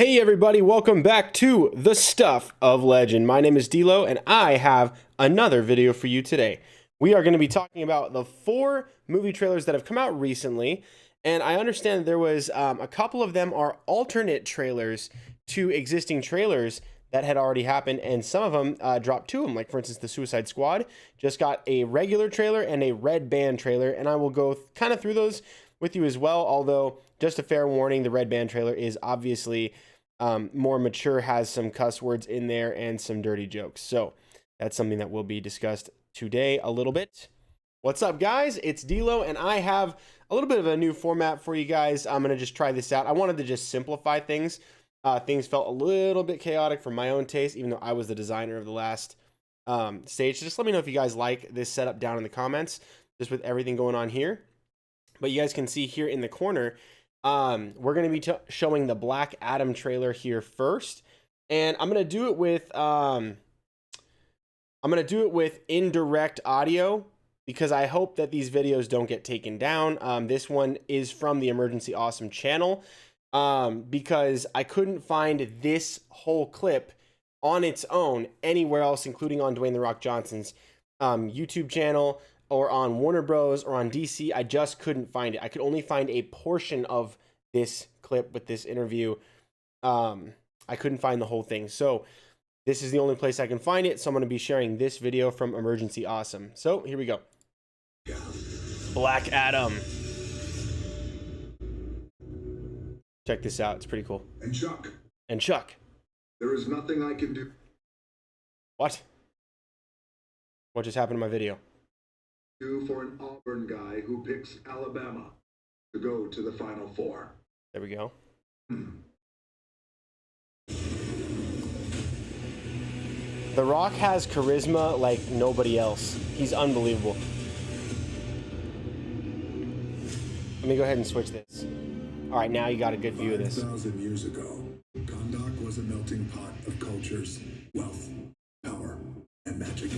Hey everybody, welcome back to The Stuff of Legend. My name is D'Lo and I have another video for you today. We are going to be talking about the 4 movie trailers that have come out recently, and I understand there was a couple of them are alternate trailers to existing trailers that had already happened, and some of them dropped 2 of them, like for instance the Suicide Squad just got a regular trailer and a red band trailer, and I will go kind of through those with you as well, although just a fair warning, the red band trailer is obviously more mature, has some cuss words in there and some dirty jokes. So that's something that will be discussed today a little bit. What's up, guys? It's D'Lo, and I have a little bit of a new format for you guys. I'm going to just try this out. I wanted to just simplify things. Things felt a little bit chaotic for my own taste, even though I was the designer of the last stage. So just let me know if you guys like this setup down in the comments, just with everything going on here. But you guys can see here in the corner, we're going to be showing the Black Adam trailer here first, and I'm going to do it with indirect audio because I hope that these videos don't get taken down. This one is from the Emergency Awesome channel, because I couldn't find this whole clip on its own anywhere else, including on Dwayne "The Rock" Johnson's YouTube channel, or on Warner Bros. Or on DC. I just couldn't find it. I could only find a portion of this clip with this interview. I couldn't find the whole thing. So this is the only place I can find it. So I'm going to be sharing this video from Emergency Awesome. So here we go. Black Adam. Check this out. It's pretty cool. And Chuck. And Chuck. There is nothing I can do. What? What just happened to my video? For an Auburn guy who picks Alabama to go to the Final Four. There we go. The Rock has charisma like nobody else. He's unbelievable. Let me go ahead and switch this. All right, now you got a good view of this. 5,000 years ago, Kahndaq was a melting pot of cultures, wealth, power, and magic.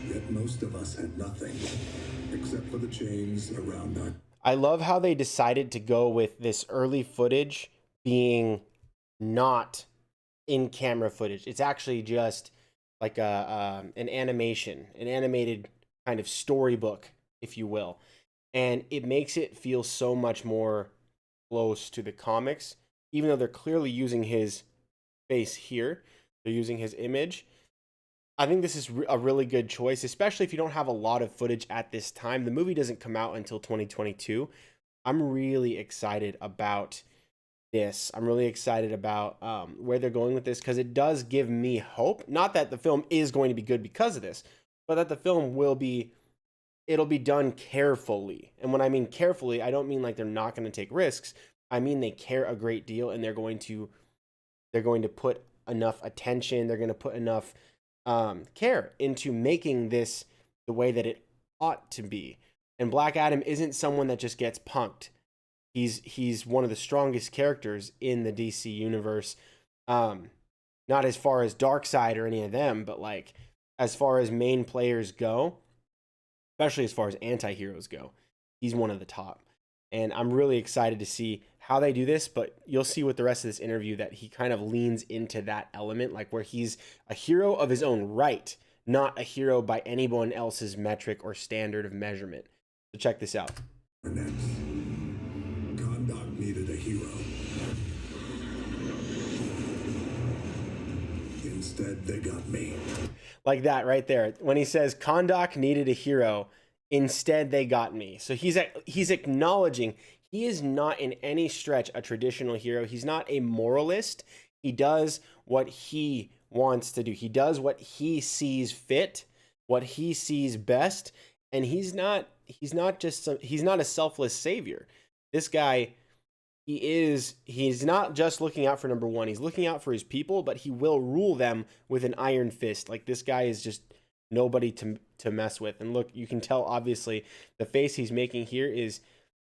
Yet most of us had nothing, except for the chains around our... I love how they decided to go with this early footage being not in-camera footage. It's actually just like an animation, an animated kind of storybook, if you will. And it makes it feel so much more close to the comics, even though they're clearly using his face here. They're using his image. I think this is a really good choice, especially if you don't have a lot of footage at this time. The movie doesn't come out until 2022. I'm really excited about this. I'm really excited about where they're going with this, because it does give me hope. Not that the film is going to be good because of this, but that the film will be, it'll be done carefully. And when I mean carefully, I don't mean like they're not going to take risks. I mean they care a great deal, and they're going to put enough attention. They're going to put enough care into making this the way that it ought to be. And Black Adam isn't someone that just gets punked. He's one of the strongest characters in the DC universe. Not as far as Darkseid or any of them, but like as far as main players go, especially as far as anti-heroes go, he's one of the top. And I'm really excited to see how they do this, but you'll see with the rest of this interview that he kind of leans into that element, like where he's a hero of his own right, not a hero by anyone else's metric or standard of measurement. So check this out. Next, Kahndaq needed a hero. Instead, they got me. Like that right there. When he says Kahndaq needed a hero, instead they got me. So he's acknowledging he is not in any stretch a traditional hero. He's not a moralist. He does what he wants to do. He does what he sees fit, what he sees best, and he's not a selfless savior. This guy, he's not just looking out for number one. He's looking out for his people, but he will rule them with an iron fist. Like, this guy is just nobody to mess with. And look, you can tell obviously the face he's making here is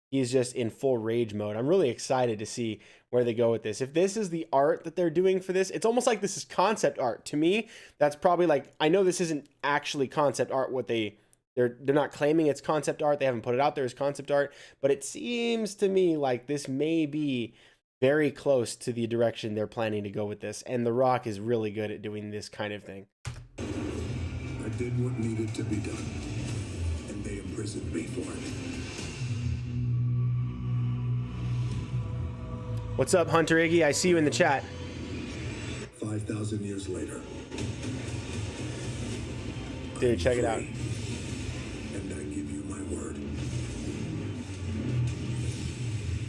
he's just in full rage mode. I'm really excited to see where they go with this. If this is the art that they're doing for this, it's almost like this is concept art. To me, that's probably like, I know this isn't actually concept art, what they're not claiming it's concept art. They haven't put it out there as concept art, but it seems to me like this may be very close to the direction they're planning to go with this. And The Rock is really good at doing this kind of thing. I did what needed to be done, and they imprisoned me for it. What's up, Hunter Iggy? I see you in the chat. 5,000 years later. Dude, check it out. And I give you my word.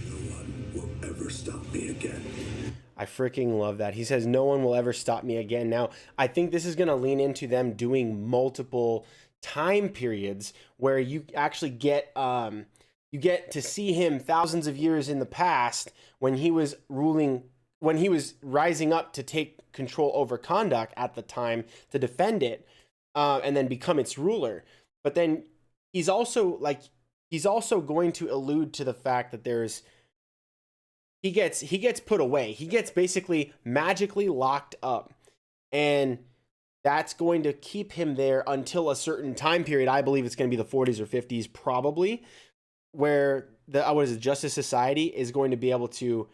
No one will ever stop me again. I freaking love that. He says, no one will ever stop me again. Now, I think this is going to lean into them doing multiple time periods where you actually get you get to see him thousands of years in the past when he was ruling, when he was rising up to take control over Kahndaq at the time to defend it, and then become its ruler. But then he's also going to allude to the fact that there's he gets put away. He gets basically magically locked up, and that's going to keep him there until a certain time period. I believe it's going to be the 40s or 50s, probably, where the Justice Society is going to be able to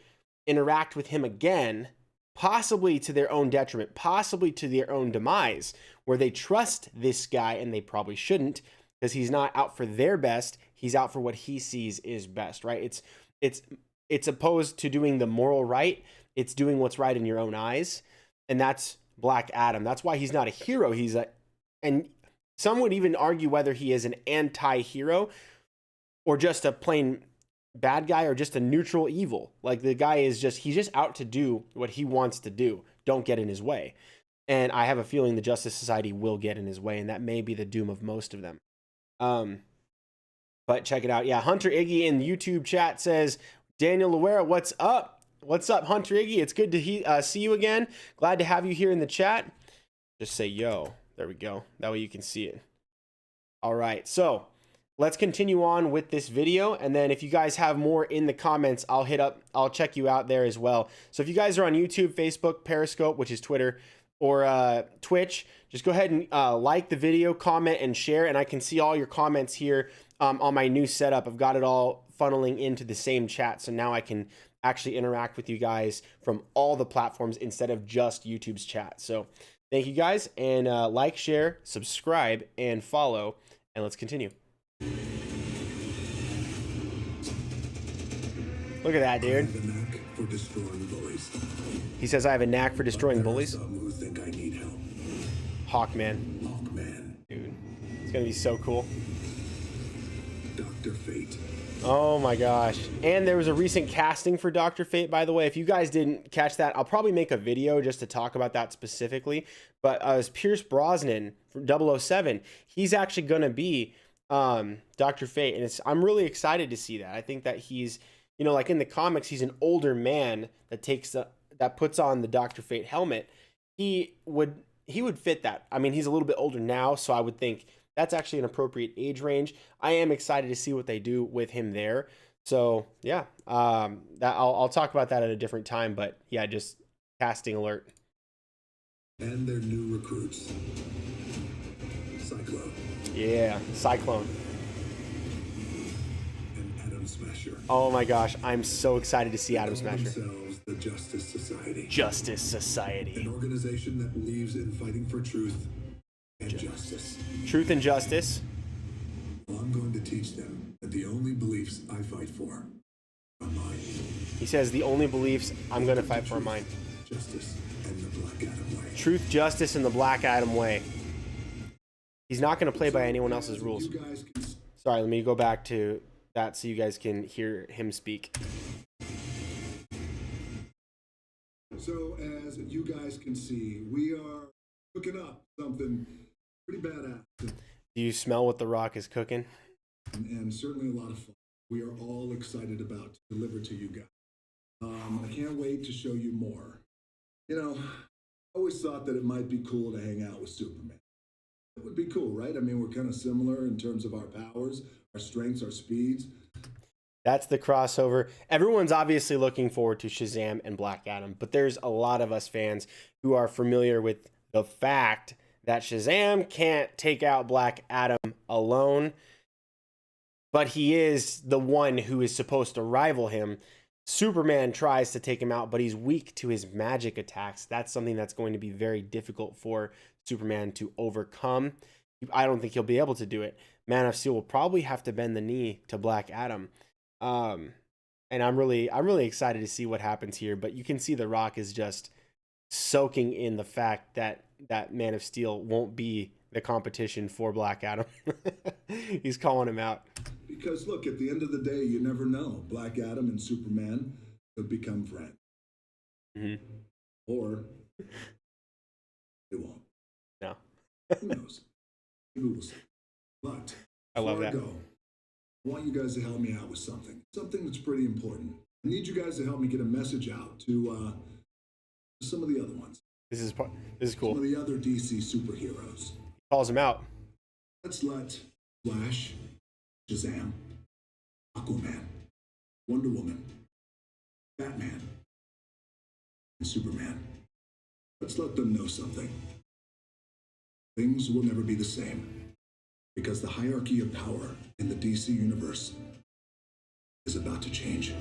interact with him again, possibly to their own detriment, possibly to their own demise, where they trust this guy, and they probably shouldn't, because he's not out for their best. He's out for what he sees is best, right? It's opposed to doing the moral right. It's doing what's right in your own eyes. And that's Black Adam. That's why he's not a hero. And some would even argue whether he is an anti-hero or just a plain bad guy or just a neutral evil. Like, the guy is he's just out to do what he wants to do. Don't get in his way. And I have a feeling the Justice Society will get in his way, and that may be the doom of most of them. But check it out. Yeah, Hunter Iggy in the YouTube chat says, Daniel Loera, what's up? What's up, Hunter Iggy? It's good to see you again. Glad to have you here in the chat. Just say yo. There we go. That way you can see it. All right, so let's continue on with this video. And then if you guys have more in the comments, I'll check you out there as well. So if you guys are on YouTube, Facebook, Periscope, which is Twitter, or Twitch, just go ahead and like the video, comment, and share. And I can see all your comments here on my new setup. I've got it all funneling into the same chat, so now I can actually interact with you guys from all the platforms instead of just YouTube's chat. So thank you guys, and like, share, subscribe, and follow, and let's continue. Look at that, I have dude. a knack for destroying bullies. He says I have a knack for destroying There are bullies. some who think I need help. Hawkman, Hawkman, dude, it's gonna be so cool. Dr. Fate. Oh my gosh. And there was a recent casting for Dr. Fate, by the way. If you guys didn't catch that, I'll probably make a video just to talk about that specifically. But as Pierce Brosnan from 007, he's actually going to be Dr. Fate. And I'm really excited to see that. I think that he's, you know, like in the comics, he's an older man that puts on the Dr. Fate helmet. He would fit that. I mean, he's a little bit older now, so I would think that's actually an appropriate age range. I am excited to see what they do with him there. So yeah, I'll talk about that at a different time. But yeah, just casting alert. And their new recruits. Cyclone Yeah, Cyclone. and Atom Smasher. Oh my gosh, I'm so excited to see Atom Call Smasher. themselves the Justice Society. Justice An Society. organization that believes in fighting for truth and justice. Truth and justice. Well, I'm going to teach them that the only beliefs I fight for are mine. He says the only beliefs I'm going to fight for are mine. Justice and the Black Adam way. Truth, justice, and the Black Adam way. He's not going to play by anyone else's As rules. you guys can Sorry, let me go back to that so you guys can hear him speak. So as you guys can see, we are cooking up something pretty badass Do you smell what The Rock is cooking? and certainly a lot of fun. We are all excited about to deliver to you guys. I can't wait to show you more. You know, I always thought that it might be cool to hang out with Superman. It would be cool, right? I mean, we're kind of similar in terms of our powers, our strengths, our speeds. That's the crossover. Everyone's obviously looking forward to Shazam and Black Adam, but there's a lot of us fans who are familiar with the fact that Shazam can't take out Black Adam alone, but he is the one who is supposed to rival him. Superman tries to take him out, but he's weak to his magic attacks. That's something that's going to be very difficult for Superman to overcome. I don't think he'll be able to do it. Man of Steel will probably have to bend the knee to Black Adam. And I'm really excited to see what happens here. But you can see The Rock is just soaking in the fact that Man of Steel won't be the competition for Black Adam. He's calling him out. Because look, at the end of the day, you never know. Black Adam and Superman could become friends. Mm-hmm. Or they won't. No. Who knows? Maybe we'll see. But I love before that. I go, I want you guys to help me out with something. Something that's pretty important. I need you guys to help me get a message out to some of the other ones. This is cool. Some of the other DC superheroes. Calls him out. Let's let Flash, Shazam, Aquaman, Wonder Woman, Batman, and Superman. Let's let them know something. Things will never be the same because the hierarchy of power in the DC universe is about to change.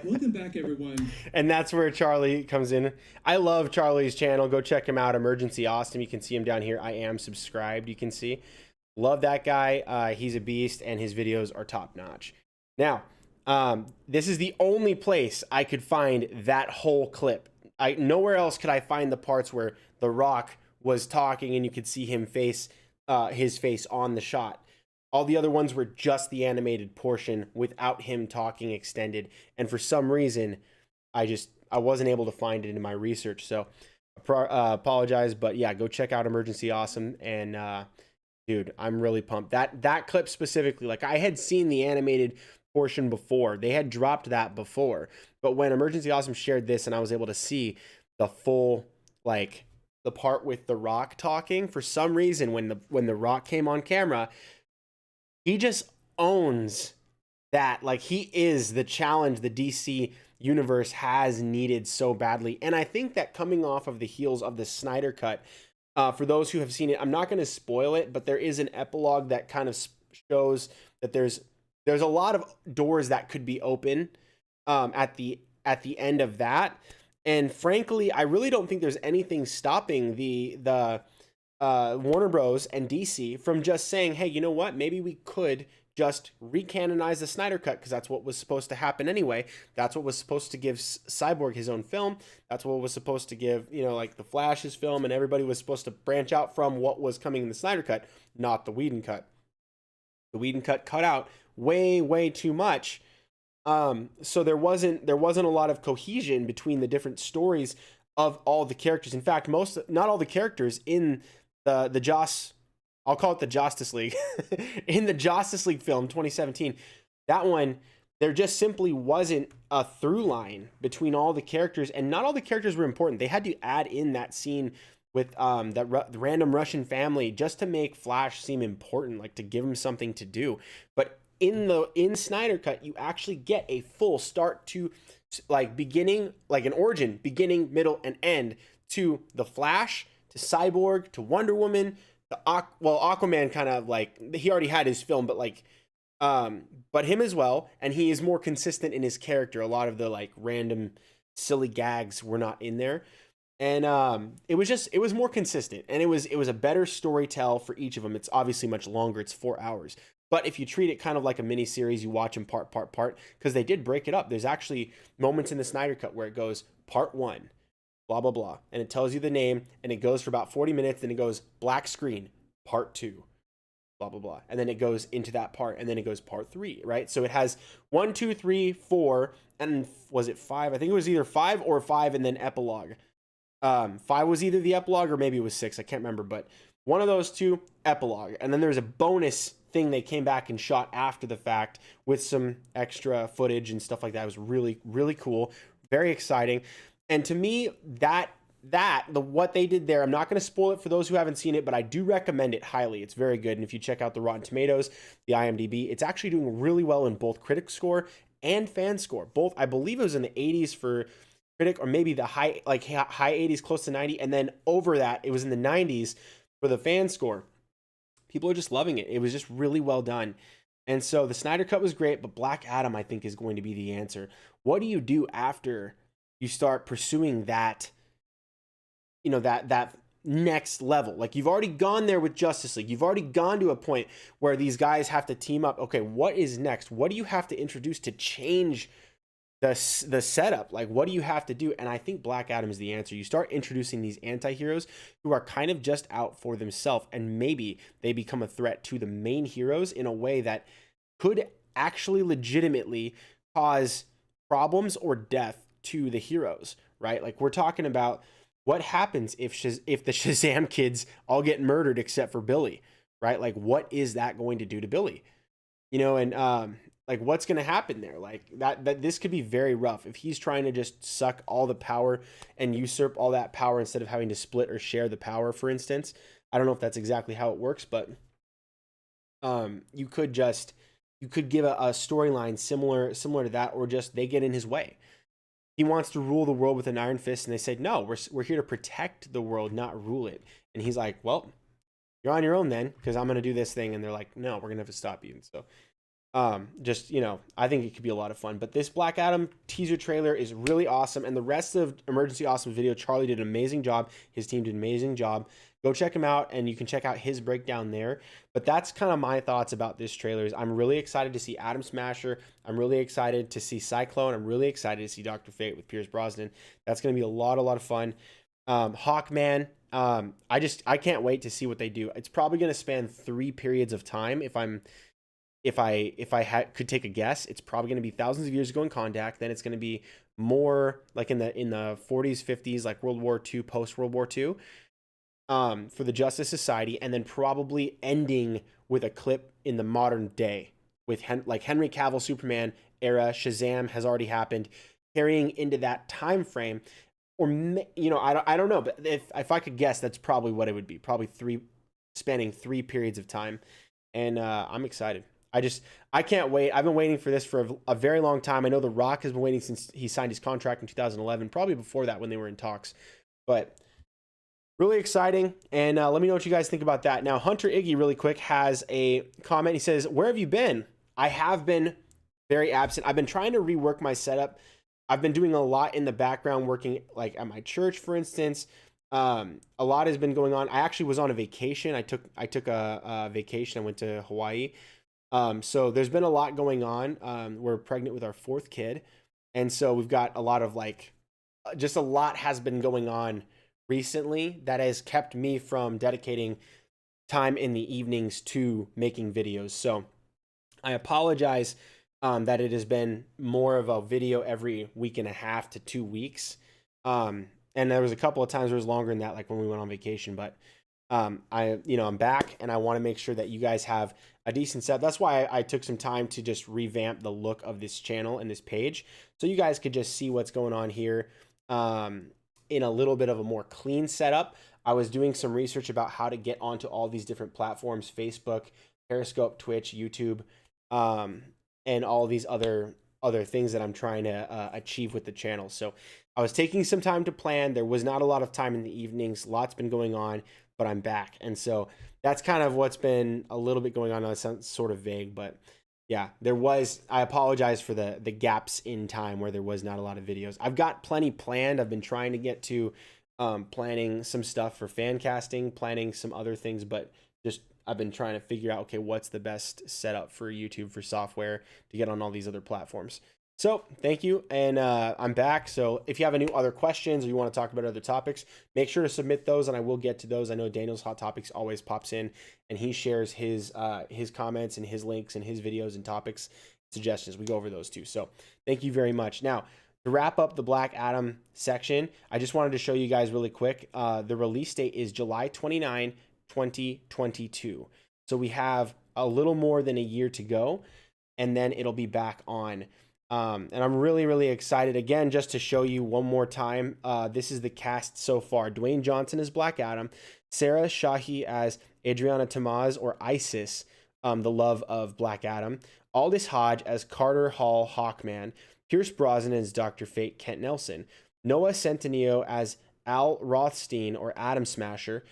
Welcome back, everyone. And that's where Charlie comes in. I love Charlie's channel. Go check him out. Emergency Awesome. You can see him down here. I am subscribed. You can see. Love that guy. He's a beast, and his videos are top notch. Now, this is the only place I could find that whole clip. Nowhere else could I find the parts where The Rock was talking and you could see him his face on the shot. All the other ones were just the animated portion without him talking extended. And for some reason, I wasn't able to find it in my research. So apologize, but yeah, go check out Emergency Awesome. And dude, I'm really pumped. That clip specifically, like I had seen the animated portion before. They had dropped that before. But when Emergency Awesome shared this and I was able to see the full, like the part with The Rock talking, for some reason when the Rock came on camera, he just owns that. Like, he is the challenge the DC universe has needed so badly. And I think that coming off of the heels of the Snyder Cut, for those who have seen it, I'm not going to spoil it, but there is an epilogue that kind of shows that there's a lot of doors that could be open at the end of that. And frankly, I really don't think there's anything stopping the Warner Bros. And DC from just saying, hey, you know what? Maybe we could just recanonize the Snyder Cut because that's what was supposed to happen anyway. That's what was supposed to give Cyborg his own film. That's what was supposed to give, like the Flash his film, and everybody was supposed to branch out from what was coming in the Snyder Cut, not the Whedon Cut. The Whedon Cut cut out way, way too much. So there wasn't a lot of cohesion between the different stories of all the characters. In fact, not all the characters in I'll call it the Justice League, in the Justice League film 2017, that one, there just simply wasn't a through line between all the characters, and not all the characters were important. They had to add in that scene with the random Russian family just to make Flash seem important, like to give him something to do. But in Snyder Cut, you actually get a full start to like beginning, like an origin, beginning, middle, and end to the Flash, to Cyborg, to Wonder Woman, to Aquaman. Kind of like he already had his film, but him as well, and he is more consistent in his character. A lot of the like random silly gags were not in there, and it was more consistent, and it was a better storytell for each of them. It's obviously much longer. It's 4 hours. But if you treat it kind of like a mini series, you watch them part, because they did break it up. There's actually moments in the Snyder Cut where it goes part 1, blah, blah, blah. And it tells you the name, and it goes for about 40 minutes, then it goes black screen, part 2, blah, blah, blah. And then it goes into that part, and then it goes part 3, right? So it has 1, 2, 3, 4, and was it 5? I think it was either 5 or 5 and then epilogue. 5 was either the epilogue or maybe it was 6. I can't remember, but one of those two, epilogue. And then there's a bonus thing they came back and shot after the fact with some extra footage and stuff like that. It was really, really cool, very exciting. And to me, what they did there, I'm not going to spoil it for those who haven't seen it, but I do recommend it highly. It's very good. And if you check out the Rotten Tomatoes, the IMDb, it's actually doing really well in both critic score and fan score. Both, I believe it was in the 80s for critic, or maybe the high 80s, close to 90. And then over that, it was in the 90s for the fan score. People are just loving it. It was just really well done. And so the Snyder Cut was great, but Black Adam, I think, is going to be the answer. What do you do after you start pursuing that, that next level? Like, you've already gone there with Justice League. You've already gone to a point where these guys have to team up. Okay, what is next? What do you have to introduce to change the setup? Like, what do you have to do? And I think Black Adam is the answer. You start introducing these anti-heroes who are kind of just out for themselves, and maybe they become a threat to the main heroes in a way that could actually legitimately cause problems or death to the heroes, right? Like, we're talking about what happens if the Shazam kids all get murdered except for Billy, right? Like, what is that going to do to Billy? And like, what's going to happen there? Like, that this could be very rough if he's trying to just suck all the power and usurp all that power instead of having to split or share the power, for instance. I don't know if that's exactly how it works, but you could give a storyline similar to that, or just they get in his way. He wants to rule the world with an iron fist, and they said, no, we're here to protect the world, not rule it. And he's like, well, you're on your own then, because I'm going to do this thing. And they're like, no, we're going to have to stop you. And so I think it could be a lot of fun. But this Black Adam teaser trailer is really awesome. And the rest of Emergency Awesome video, Charlie did an amazing job. His team did an amazing job. Go check him out, and you can check out his breakdown there. But that's kind of my thoughts about this trailer. I'm really excited to see Atom Smasher. I'm really excited to see Cyclone. I'm really excited to see Dr. Fate with Pierce Brosnan. That's going to be a lot of fun. Hawkman, I can't wait to see what they do. It's probably going to span 3 periods of time. If I could take a guess, it's probably going to be thousands of years ago in Kondak. Then it's going to be more like in the 40s, 50s, like World War II, post World War II. For the Justice Society, and then probably ending with a clip in the modern day with like Henry Cavill Superman era. Shazam has already happened, carrying into that time frame, or I don't know, but if I could guess, that's probably what it would be. Probably spanning 3 periods of time, and I'm excited. I can't wait. I've been waiting for this for a very long time. I know The Rock has been waiting since he signed his contract in 2011, probably before that when they were in talks, but. Really exciting, and let me know what you guys think about that. Now, Hunter Iggy, really quick, has a comment. He says, where have you been? I have been very absent. I've been trying to rework my setup. I've been doing a lot in the background, working like at my church, for instance. A lot has been going on. I actually was on a vacation. I took a vacation. I went to Hawaii. So there's been a lot going on. We're pregnant with our 4th kid, and so we've got a lot of just a lot has been going on recently that has kept me from dedicating time in the evenings to making videos. So I apologize that it has been more of a video every week and a half to 2 weeks. And there was a couple of times where it was longer than that, like when we went on vacation, but I'm back, and I want to make sure that you guys have a decent set. That's why I took some time to just revamp the look of this channel and this page, so you guys could just see what's going on here. In a little bit of a more clean setup. I was doing some research about how to get onto all these different platforms: Facebook, Periscope, Twitch, YouTube, and all these other things that I'm trying to achieve with the channel. So I was taking some time to plan. There was not a lot of time in the evenings. Lots been going on, but I'm back. And so that's kind of what's been a little bit going on. That sounds sort of vague, but yeah, I apologize for the gaps in time where there was not a lot of videos. I've got plenty planned. I've been trying to get to planning some stuff for fan casting, planning some other things, but just I've been trying to figure out, okay, what's the best setup for YouTube, for software to get on all these other platforms. So thank you, and I'm back. So if you have any other questions or you want to talk about other topics, make sure to submit those, and I will get to those. I know Daniel's Hot Topics always pops in, and he shares his comments and his links and his videos and topics suggestions. We go over those too. So thank you very much. Now, to wrap up the Black Adam section, I just wanted to show you guys really quick. The release date is July 29, 2022. So we have a little more than a year to go, and then it'll be back on. And I'm really excited, again, just to show you one more time. This is the cast so far. Dwayne Johnson as Black Adam, Sarah Shahi as Adriana Tamaz, or Isis, the love of Black Adam, Aldis Hodge as Carter Hall Hawkman, Pierce Brosnan as Dr. Fate Kent Nelson, Noah Centineo as Al Rothstein, or Atom Smasher,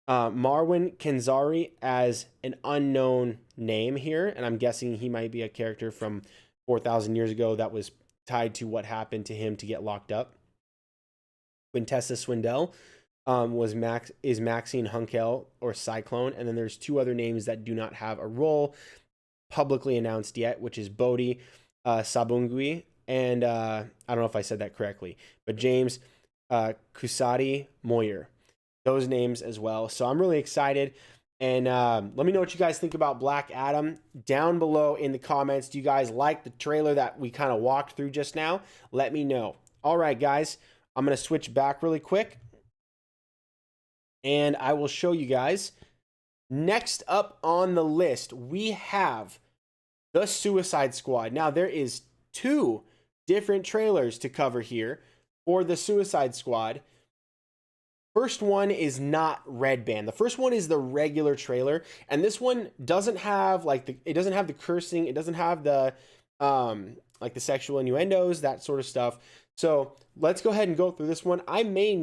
Marwan Kenzari as an unknown name here, and I'm guessing he might be a character from 4,000 years ago that was tied to what happened to him to get locked up. Quintessa Swindell is Maxine Hunkel or Cyclone, and then there's two other names that do not have a role publicly announced yet, which is Bodhi Sabungui and I don't know if I said that correctly, but James Kusadi Moyer. Those names as well. So I'm really excited. And let me know what you guys think about Black Adam down below in the comments. Do you guys like the trailer that we kind of walked through just now? Let me know. All right, guys. I'm going to switch back really quick. And I will show you guys. Next up on the list, we have the Suicide Squad. Now, there is two different trailers to cover here for the Suicide Squad. First one is not Red Band. The first one is the regular trailer, and this one doesn't have it doesn't have the cursing, it doesn't have the like the sexual innuendos, that sort of stuff. So let's go ahead and go through this one. I may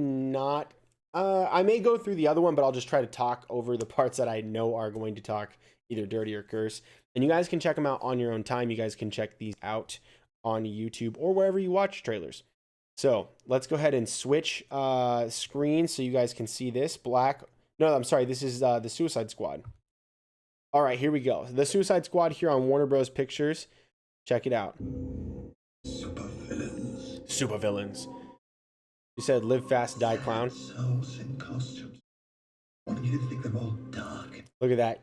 go through the other one, but I'll just try to talk over the parts that I know are going to talk either dirty or curse. And you guys can check them out on your own time. You guys can check these out on YouTube or wherever you watch trailers. So let's go ahead and switch screens so you guys can see this. This is the Suicide Squad. All right, here we go. The Suicide Squad here on Warner Bros. Pictures. Check it out. Super villains. You said live fast, die clown. Souls in costumes. Why do you think they're all dark? Look at that.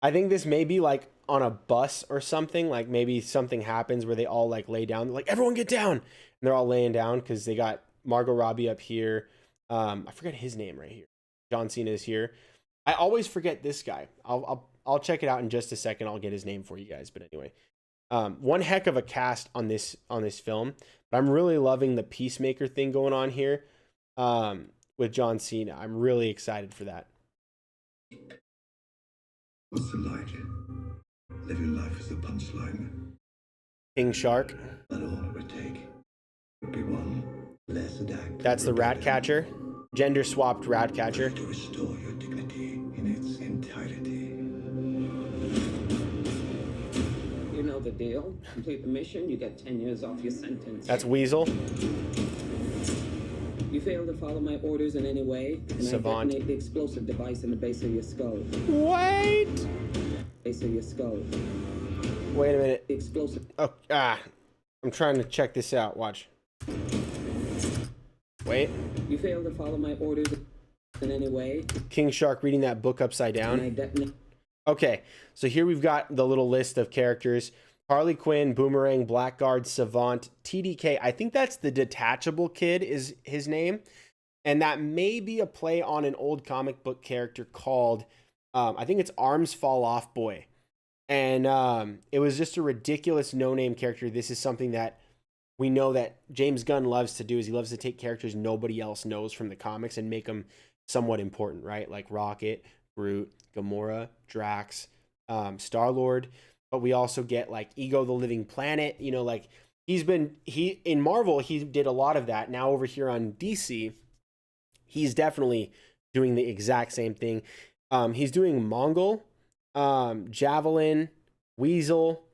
I think this may be like on a bus or something. Like maybe something happens where they all like lay down. They're like, everyone get down. And they're all laying down because they got Margot Robbie up here. I forget his name right here. John Cena is here. I always forget this guy. I'll check it out in just a second. I'll get his name for you guys. But anyway, one heck of a cast on this film. But I'm really loving the Peacemaker thing going on here with John Cena. I'm really excited for that. What's the like? Living life is the punchline. King Shark. Not all it would take. Would be one less act. That's the rat catcher. Gender swapped rat catcher. To restore your dignity in its entirety. You know the deal. Complete the mission, you get 10 years off your sentence. That's Weasel. You fail to follow my orders in any way, and Savant. I detonate the explosive device in the base of your skull. Wait. Base of your skull. Wait a minute. The explosive. Oh, I'm trying to check this out. Watch. Wait. You fail to follow my orders in any way, King Shark reading that book upside and I down. detonate. Okay, so here we've got the little list of characters. Harley Quinn, Boomerang, Blackguard, Savant, TDK. I think that's the Detachable Kid is his name. And that may be a play on an old comic book character called, I think it's Arms Fall Off Boy. And it was just a ridiculous no-name character. This is something that we know that James Gunn loves to do, is he loves to take characters nobody else knows from the comics and make them somewhat important, right? Like Rocket, Groot, Gamora, Drax, Star-Lord. But we also get like Ego the Living Planet, you know, like in Marvel, he did a lot of that. Now over here on DC, he's definitely doing the exact same thing. He's doing Mongol, Javelin, Weasel,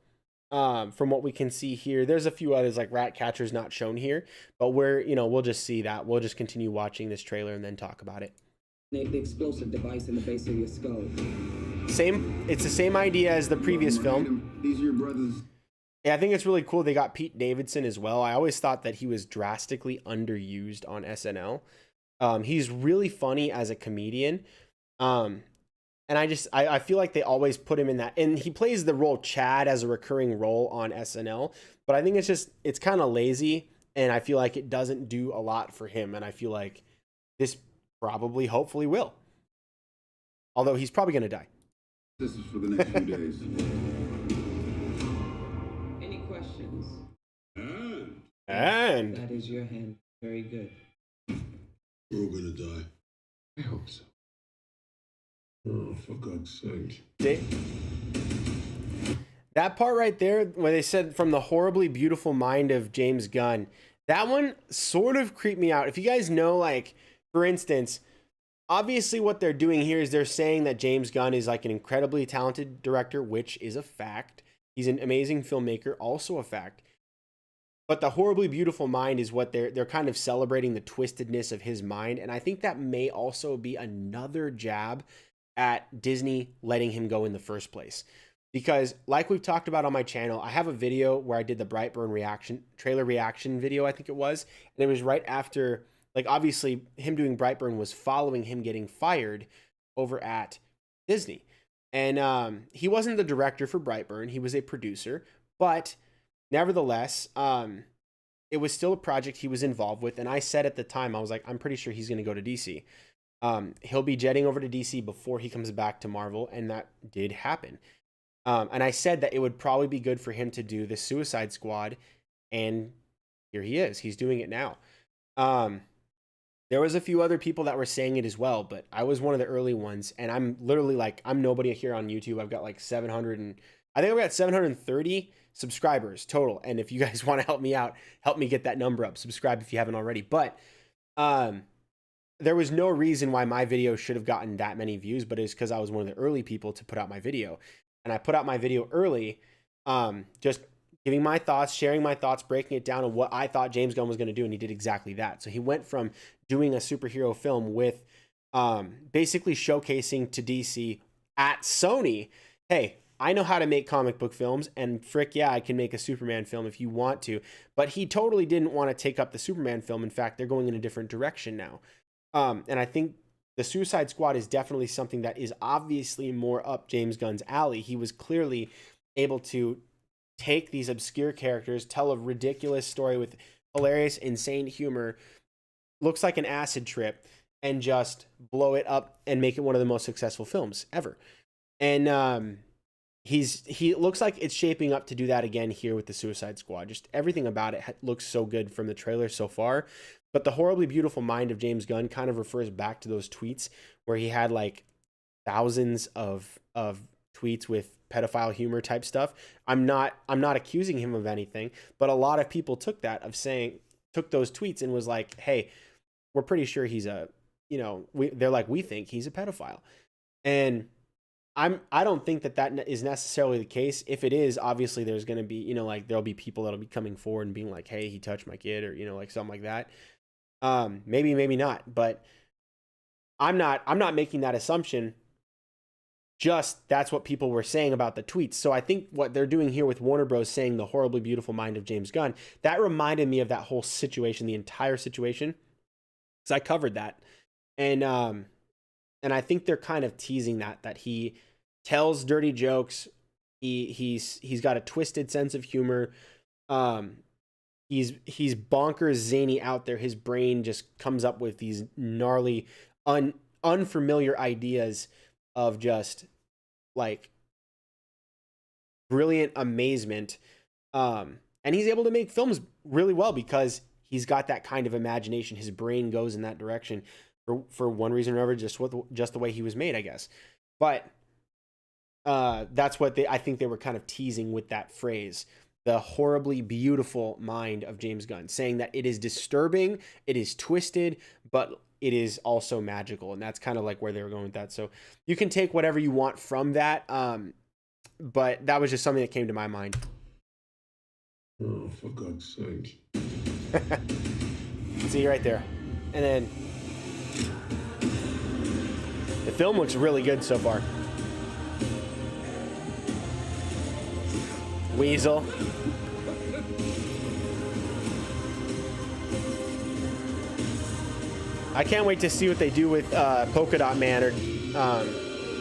from what we can see here. There's a few others like Ratcatcher's not shown here, but we'll just see that. We'll just continue watching this trailer and then talk about it. The explosive device in the base of your skull. It's the same idea as the previous film. These are your brothers. Yeah, I think it's really cool. They got Pete Davidson as well. I always thought that he was drastically underused on SNL. He's really funny as a comedian. And I feel like they always put him in that. And he plays the role Chad as a recurring role on SNL. But I think it's kind of lazy. And I feel like it doesn't do a lot for him. And I feel like this probably, hopefully will. Although he's probably going to die. This is for the next few days. Any questions? And That is your hand. Very good. We're all gonna die. I hope so. Oh, for God's sake. that part right there, where they said from the horribly beautiful mind of James Gunn, that one sort of creeped me out. If you guys know, like, for instance, obviously what they're doing here is they're saying that James Gunn is like an incredibly talented director, which is a fact. He's an amazing filmmaker, also a fact. But the Horribly Beautiful Mind is what they're kind of celebrating the twistedness of his mind. And I think that may also be another jab at Disney letting him go in the first place. Because like we've talked about on my channel, I have a video where I did the Brightburn trailer reaction video, I think it was. And it was right after, like, obviously him doing Brightburn was following him getting fired over at Disney. And he wasn't the director for Brightburn. He was a producer. But nevertheless, it was still a project he was involved with. And I said at the time, I was like, I'm pretty sure he's going to go to DC. He'll be jetting over to DC before he comes back to Marvel. And that did happen. And I said that it would probably be good for him to do the Suicide Squad. And here he is. He's doing it now. There was a few other people that were saying it as well, but I was one of the early ones. And I'm literally like, I'm nobody here on YouTube. I've got like 700 I think I've got 730 subscribers total. And if you guys want to help me out, help me get that number up. Subscribe if you haven't already. But there was no reason why my video should have gotten that many views, but it's because I was one of the early people to put out my video. And I put out my video early, just giving my thoughts, sharing my thoughts, breaking it down on what I thought James Gunn was going to do. And he did exactly that. So he went from doing a superhero film with basically showcasing to DC at Sony, hey, I know how to make comic book films, and frick yeah, I can make a Superman film if you want to. But he totally didn't want to take up the Superman film. In fact, they're going in a different direction now. And I think the Suicide Squad is definitely something that is obviously more up James Gunn's alley. He was clearly able to take these obscure characters, tell a ridiculous story with hilarious, insane humor, looks like an acid trip, and just blow it up and make it one of the most successful films ever. And he looks like it's shaping up to do that again here with the Suicide Squad. Just everything about it looks so good from the trailer so far. But the Horribly Beautiful Mind of James Gunn kind of refers back to those tweets where he had like thousands of tweets with pedophile humor type stuff. I'm not accusing him of anything, but a lot of people took those tweets and was like, hey, we're pretty sure he's they're like, we think he's a pedophile. And I don't think that is necessarily the case. If it is, obviously there's going to be, like there'll be people that'll be coming forward and being like, hey, he touched my kid, or, like something like that. Maybe not, but I'm not making that assumption. Just that's what people were saying about the tweets. So I think what they're doing here with Warner Bros. Saying the Horribly Beautiful Mind of James Gunn, that reminded me of that whole situation, the entire situation, because I covered that. And I think they're kind of teasing that he tells dirty jokes. He's got a twisted sense of humor. He's bonkers zany out there. His brain just comes up with these gnarly, unfamiliar ideas of just like brilliant amazement. And he's able to make films really well because he's got that kind of imagination. His brain goes in that direction for one reason or another, just the way he was made, I guess. But that's what I think they were kind of teasing with that phrase, the Horribly Beautiful Mind of James Gunn, saying that it is disturbing, it is twisted, but it is also magical. And that's kind of like where they were going with that. So you can take whatever you want from that. But that was just something that came to my mind. Oh, for God's sake. See right there. And then the film looks really good so far. Weasel. I can't wait to see what they do with Polka Dot Man or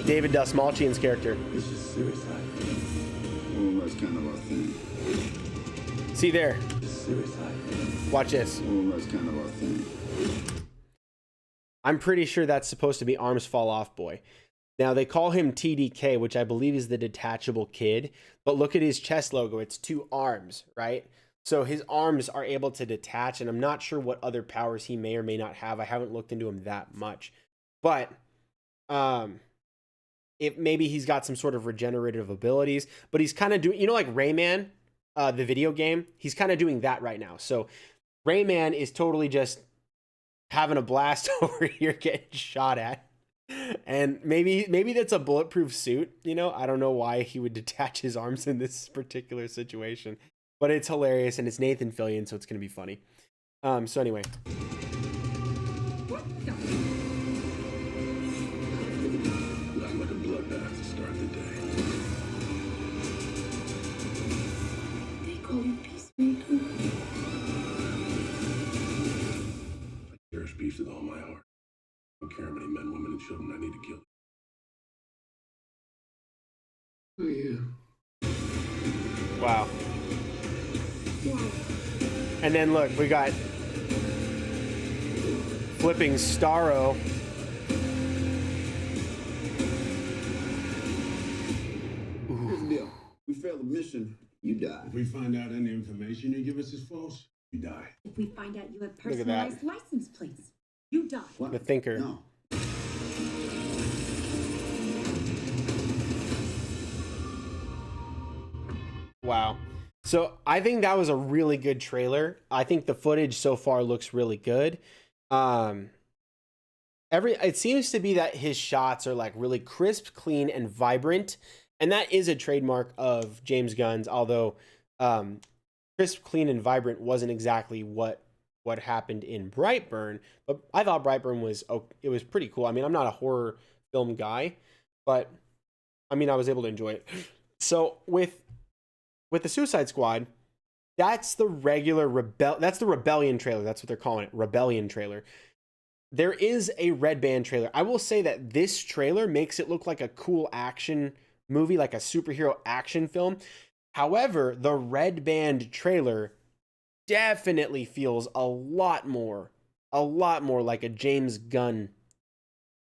David Dastmalchian's character. This is suicide. Oh, that's kind of our thing. See there. Suicide. Watch this. Oh, that's kind of our thing. I'm pretty sure that's supposed to be Arms Fall Off Boy. Now, they call him TDK, which I believe is the detachable kid. But look at his chest logo. It's 2 arms, right? So his arms are able to detach, and I'm not sure what other powers he may or may not have. I haven't looked into him that much. But if maybe he's got some sort of regenerative abilities, but he's kind of doing, like Rayman, the video game, he's kind of doing that right now. So Rayman is totally just having a blast over here getting shot at. And maybe that's a bulletproof suit, you know? I don't know why he would detach his arms in this particular situation, but it's hilarious, and it's Nathan Fillion, so it's going to be funny. So anyway. Nothing like a bloodbath to start the day. They call you Peacemaker. I cherish peace with all my heart. I don't care how many men, women, and children I need to kill. Oh, yeah. Wow. And then look, we got flipping Starro. Here's the deal. We fail the mission, you die. If we find out any information you give us is false, you die. If we find out you have Look at that. personalized license plates, you die. What? The thinker. No. Wow. So I think that was a really good trailer. I think the footage so far looks really good. It seems to be that his shots are like really crisp, clean, and vibrant. And that is a trademark of James Gunn's, although crisp, clean, and vibrant wasn't exactly what happened in Brightburn. But I thought Brightburn was pretty cool. I mean, I'm not a horror film guy, but I mean, I was able to enjoy it. So with the Suicide Squad, that's the regular that's the Rebellion trailer. That's what they're calling it, Rebellion trailer. There is a Red Band trailer. I will say that this trailer makes it look like a cool action movie, like a superhero action film. However, the Red Band trailer definitely feels a lot more like a James Gunn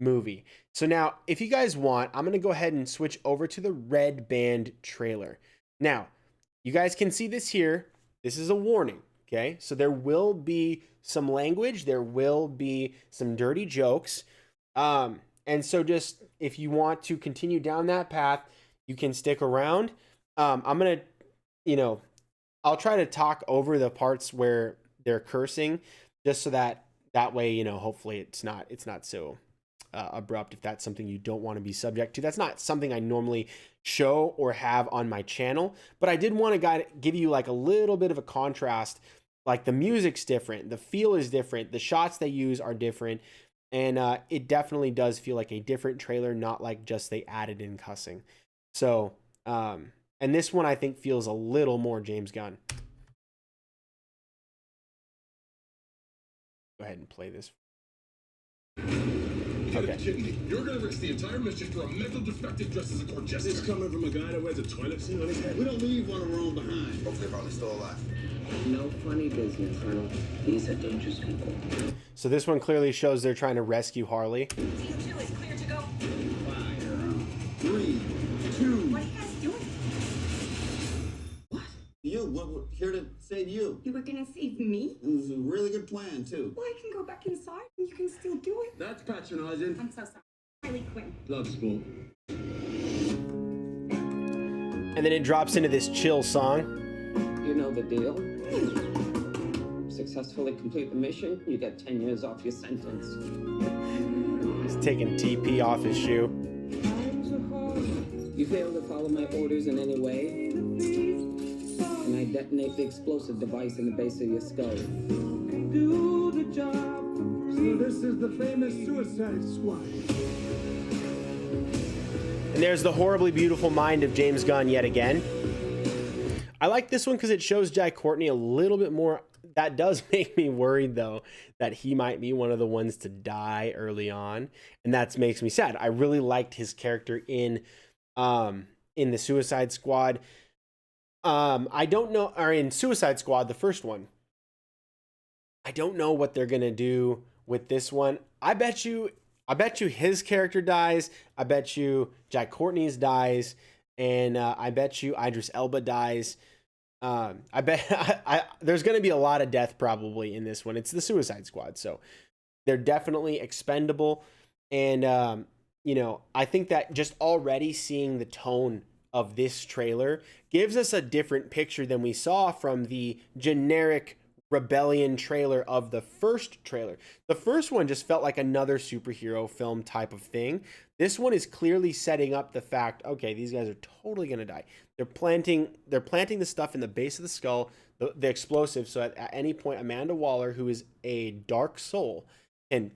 movie. So now, if you guys want, I'm going to go ahead and switch over to the Red Band trailer. Now, you guys can see this here. This is a warning, okay? So there will be some language. There will be some dirty jokes. And so just, if you want to continue down that path, you can stick around. I'm going to, I'll try to talk over the parts where they're cursing, just so that way, hopefully it's not so abrupt, if that's something you don't want to be subject to. That's not something I normally show or have on my channel, but I did want to give you like a little bit of a contrast. Like, the music's different, the feel is different, the shots they use are different, and it definitely does feel like a different trailer, not like just they added in cussing. So and this one I think feels a little more James Gunn. Go ahead and play this. Okay. You're gonna risk the entire mission for a mental defective dressed as a court jester. This coming from a guy that wears a toilet seat on his head. We don't leave one of our own behind. Hopefully they're probably still alive. No funny business, Colonel. These are dangerous people. So this one clearly shows they're trying to rescue Harley. CO2 is clear to go. 3, 2. What are you guys doing? What? We're here to save you. You were gonna save me? It was a really good plan, too. Well, I can go back inside and you can still do it. That's patronizing. I'm so sorry. Harley Quinn. Love school. And then it drops into this chill song. You know the deal. Successfully complete the mission, you get 10 years off your sentence. He's taking TP off his shoe. You fail to follow my orders in any way, and I detonate the explosive device in the base of your skull. Do the job. So this is the famous Suicide Squad. And there's the horribly beautiful mind of James Gunn yet again. I like this one because it shows Jai Courtney a little bit more. That does make me worried, though, that he might be one of the ones to die early on, and that makes me sad. I really liked his character in the Suicide Squad. I don't know, or in Suicide Squad, the first one. I don't know what they're gonna do with this one. I bet you his character dies. I bet you Jai Courtney's dies, and I bet you Idris Elba dies. I bet there's going to be a lot of death probably in this one. It's the Suicide Squad, so they're definitely expendable. And I think that just already seeing the tone of this trailer gives us a different picture than we saw from the generic rebellion trailer of the first trailer. The first one just felt like another superhero film type of thing. This one is clearly setting up the fact, okay, these guys are totally going to die. They're planting the stuff in the base of the skull, the explosive, so at any point Amanda Waller, who is a dark soul, can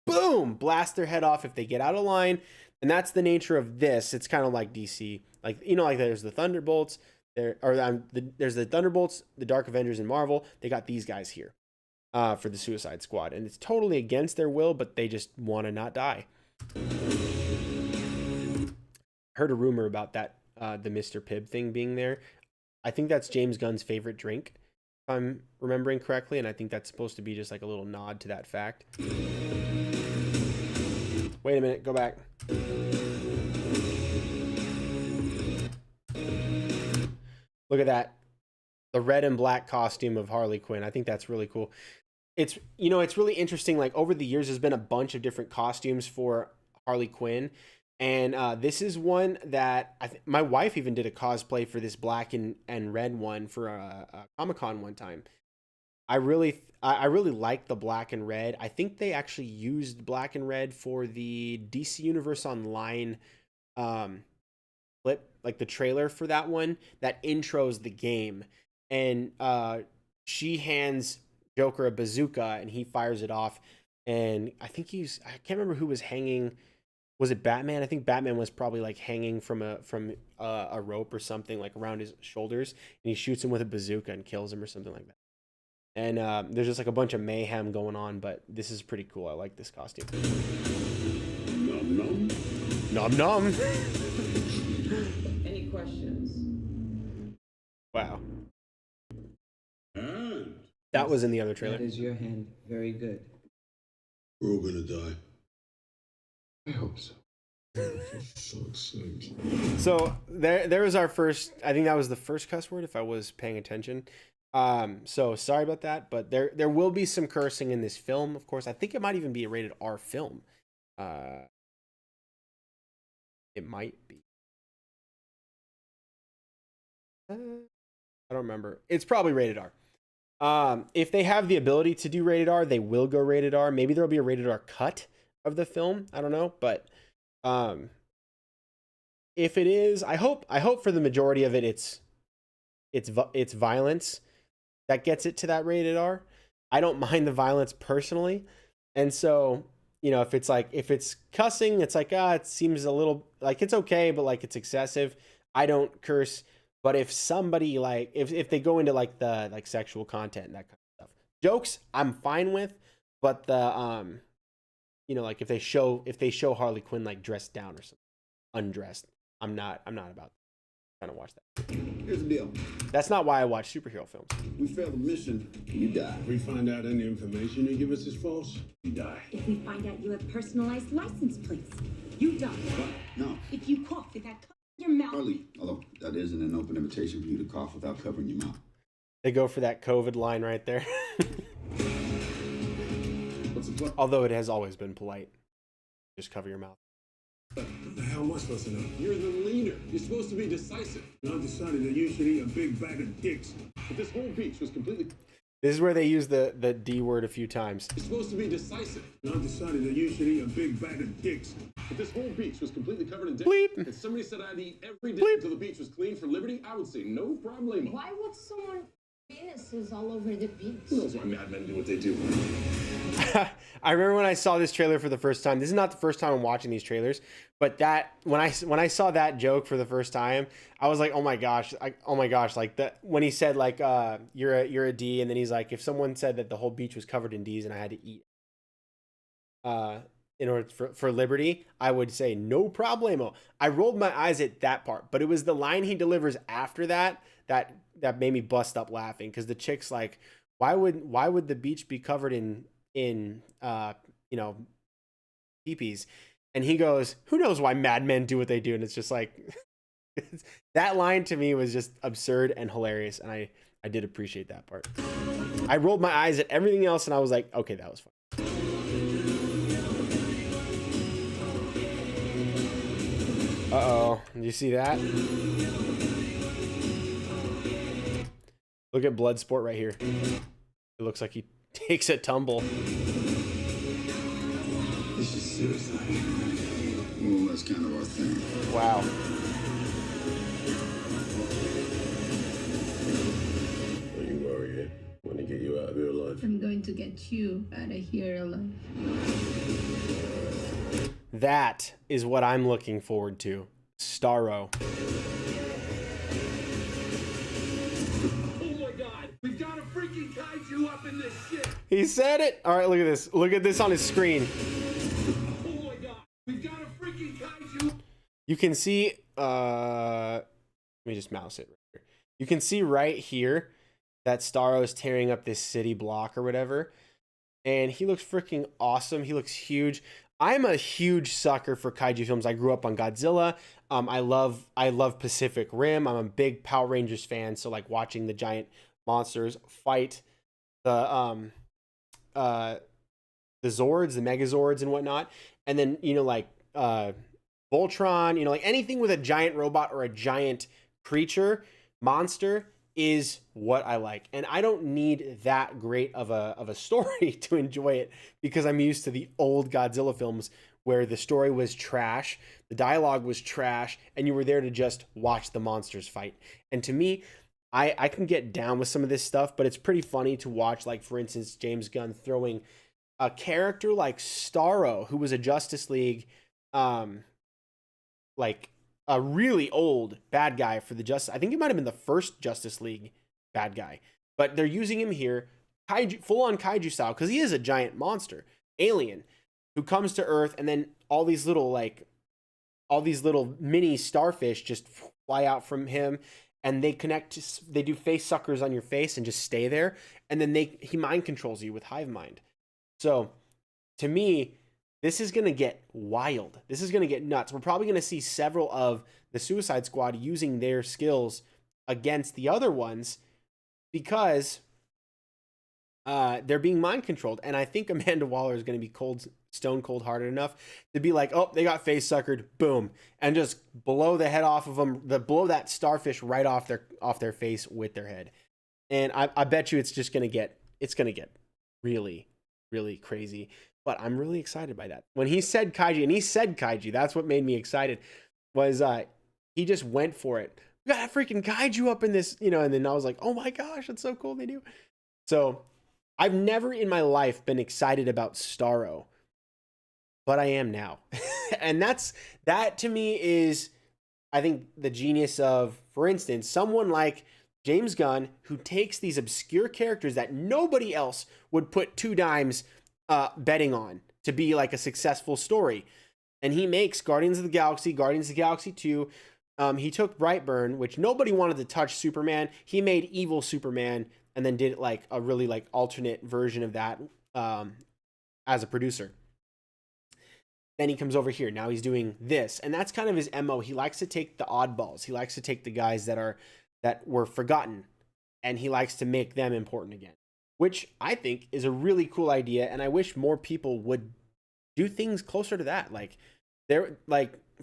boom, blast their head off if they get out of line. And that's the nature of this. It's kind of like DC. Like, you know, like there's the Thunderbolts, there's the Thunderbolts, the Dark Avengers in Marvel. They got these guys here for the Suicide Squad. And it's totally against their will, but they just want to not die. Heard a rumor about that, the Mr. Pibb thing being there. I think that's James Gunn's favorite drink, if I'm remembering correctly. And I think that's supposed to be just like a little nod to that fact. Wait a minute, go back. Look at that. The red and black costume of Harley Quinn. I think that's really cool. It's, you know, it's really interesting. Like over the years, there's been a bunch of different costumes for Harley Quinn. And this is one that my wife even did a cosplay for this black and red one for a Comic-Con one time. I really like the black and red. I think they actually used black and red for the DC Universe Online clip, like the trailer for that one that intros the game. And she hands Joker a bazooka and he fires it off. And I think I can't remember who was hanging. Was it Batman? I think Batman was probably like hanging from a rope or something like around his shoulders, and he shoots him with a bazooka and kills him or something like that. And there's just like a bunch of mayhem going on, but this is pretty cool. I like this costume. Nom nom. Nom nom. Any questions? Wow. And That was in the other trailer. That is your hand. Very good. we're all gonna die. I hope so. For fuck's sake. So there was our first, I think that was the first cuss word if I was paying attention. So sorry about that, but there will be some cursing in this film, of course. I think it might even be a rated R film. It might be. I don't remember. It's probably rated R. If they have the ability to do rated R, they will go rated R. Maybe there'll be a rated R cut of the film. I don't know, but if it is, I hope for the majority of it, it's violence that gets it to that rated R. I don't mind the violence personally, and so you know, if it's cussing, it's like it seems a little like it's okay, but like it's excessive. I don't curse, but if somebody like if they go into like the like sexual content and that kind of stuff, jokes I'm fine with, but the you know, like if they show Harley Quinn like dressed down or something, undressed, I'm not about trying to watch that. Here's the deal. That's not why I watch superhero films. We fail the mission, you die. If we find out any information you give us is false, you die. If we find out you have personalized license plates, you die. What? No. If you cough without covering your mouth. Harley, although that isn't an open invitation for you to cough without covering your mouth. They go for that COVID line right there. What's the plan? Although it has always been polite. Just cover your mouth. What the hell am I supposed to know? You're the leader. You're supposed to be decisive. And I've decided that you should eat a big bag of dicks. But this whole beach was completely... This is where they use the D word a few times. You're supposed to be decisive. And I've decided that you should eat a big bag of dicks. But this whole beach was completely covered in dick. Bleep. If somebody said I'd eat every dick Bleep. until the beach was clean for liberty, I would say no problemo. Why would someone penises all over the beach? Who knows why madmen do what they do? I remember when I saw this trailer for the first time. This is not the first time I'm watching these trailers, but that when I saw that joke for the first time, I was like, oh my gosh, like that when he said like you're a D, and then he's like, if someone said that the whole beach was covered in D's and I had to eat in order for liberty, I would say no problemo. I rolled my eyes at that part, but it was the line he delivers after that made me bust up laughing, because the chick's like, why would the beach be covered in you know, peepees? And he goes, who knows why madmen do what they do? And it's just like that line to me was just absurd and hilarious, and I did appreciate that part. I rolled my eyes at everything else and I was like, okay, that was fun. Uh-oh, did you see that? Look at Bloodsport right here. It looks like he takes a tumble. This is suicide. Well, that's kind of our thing. Wow. Are you worried? Want to get you out of here alive? I'm going to get you out of here alive. That is what I'm looking forward to. Starro. Oh my god, we've got a freaking kaiju up in this shit. He said it. All right, look at this. Look at this on his screen. Oh my god, we've got a freaking kaiju. You can see, let me just mouse it right here. You can see right here that Starro is tearing up this city block or whatever. And he looks freaking awesome. He looks huge. I'm a huge sucker for kaiju films. I grew up on Godzilla. I love Pacific Rim. I'm a big Power Rangers fan. So like watching the giant monsters fight the Zords, the Megazords and whatnot. And then, you know, like, Voltron, you know, like anything with a giant robot or a giant creature, monster is what I like. And I don't need that great of a story to enjoy it because I'm used to the old Godzilla films where the story was trash, the dialogue was trash, and you were there to just watch the monsters fight. And to me, I can get down with some of this stuff, but it's pretty funny to watch, like, for instance, James Gunn throwing a character like Starro, who was a Justice League, like a really old bad guy for the Justice. I think he might have been the first Justice League bad guy, but they're using him here, kaiju, full on kaiju style, because he is a giant monster, alien, who comes to Earth, and then all these little mini starfish just fly out from him, and they connect. They do face suckers on your face and just stay there, and then he mind controls you with hive mind. So, to me, this is going to get wild. This is going to get nuts. We're probably going to see several of the Suicide Squad using their skills against the other ones because they're being mind controlled. And I think Amanda Waller is going to be stone cold hearted enough to be like, oh, they got face suckered, boom, and just blow the head off of them, blow that starfish right off their face with their head. And I bet you it's going to get really, really crazy. But I'm really excited by that. When he said kaiju, and he said kaiju, that's what made me excited, was he just went for it. We got a freaking kaiju up in this, you know, and then I was like, oh my gosh, that's so cool they do. So I've never in my life been excited about Starro, but I am now. And that to me is, I think, the genius of, for instance, someone like James Gunn, who takes these obscure characters that nobody else would put 2 dimes betting on to be like a successful story, and he makes Guardians of the Galaxy 2. He took Brightburn, which nobody wanted to touch Superman. He made evil Superman and then did like a really like alternate version of that as a producer. Then he comes over here. Now he's doing this, and that's kind of his MO. He likes to take the oddballs. He likes to take the guys that were forgotten, and he likes to make them important again, which I think is a really cool idea. And I wish more people would do things closer to that. Like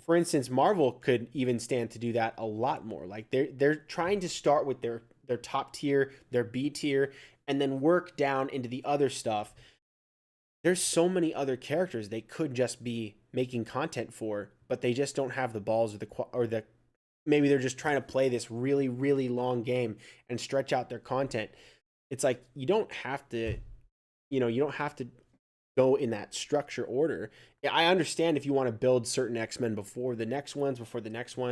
for instance, Marvel could even stand to do that a lot more. Like they're trying to start with their top tier, their B tier, and then work down into the other stuff. There's so many other characters they could just be making content for, but they just don't have the balls or the maybe they're just trying to play this really, really long game and stretch out their content. It's like, you don't have to go in that structure order. I understand if you want to build certain X-Men before the next ones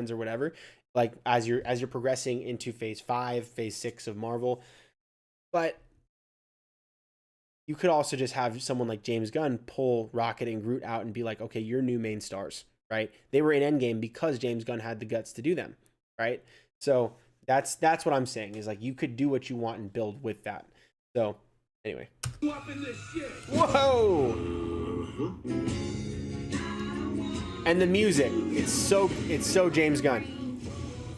or whatever, like as you're progressing into phase 5, phase 6 of Marvel. But you could also just have someone like James Gunn pull Rocket and Groot out and be like, okay, you're new main stars, right? They were in Endgame because James Gunn had the guts to do them, right? So that's what I'm saying, is like, you could do what you want and build with that. So anyway. Whoa! And the music, it's so James Gunn.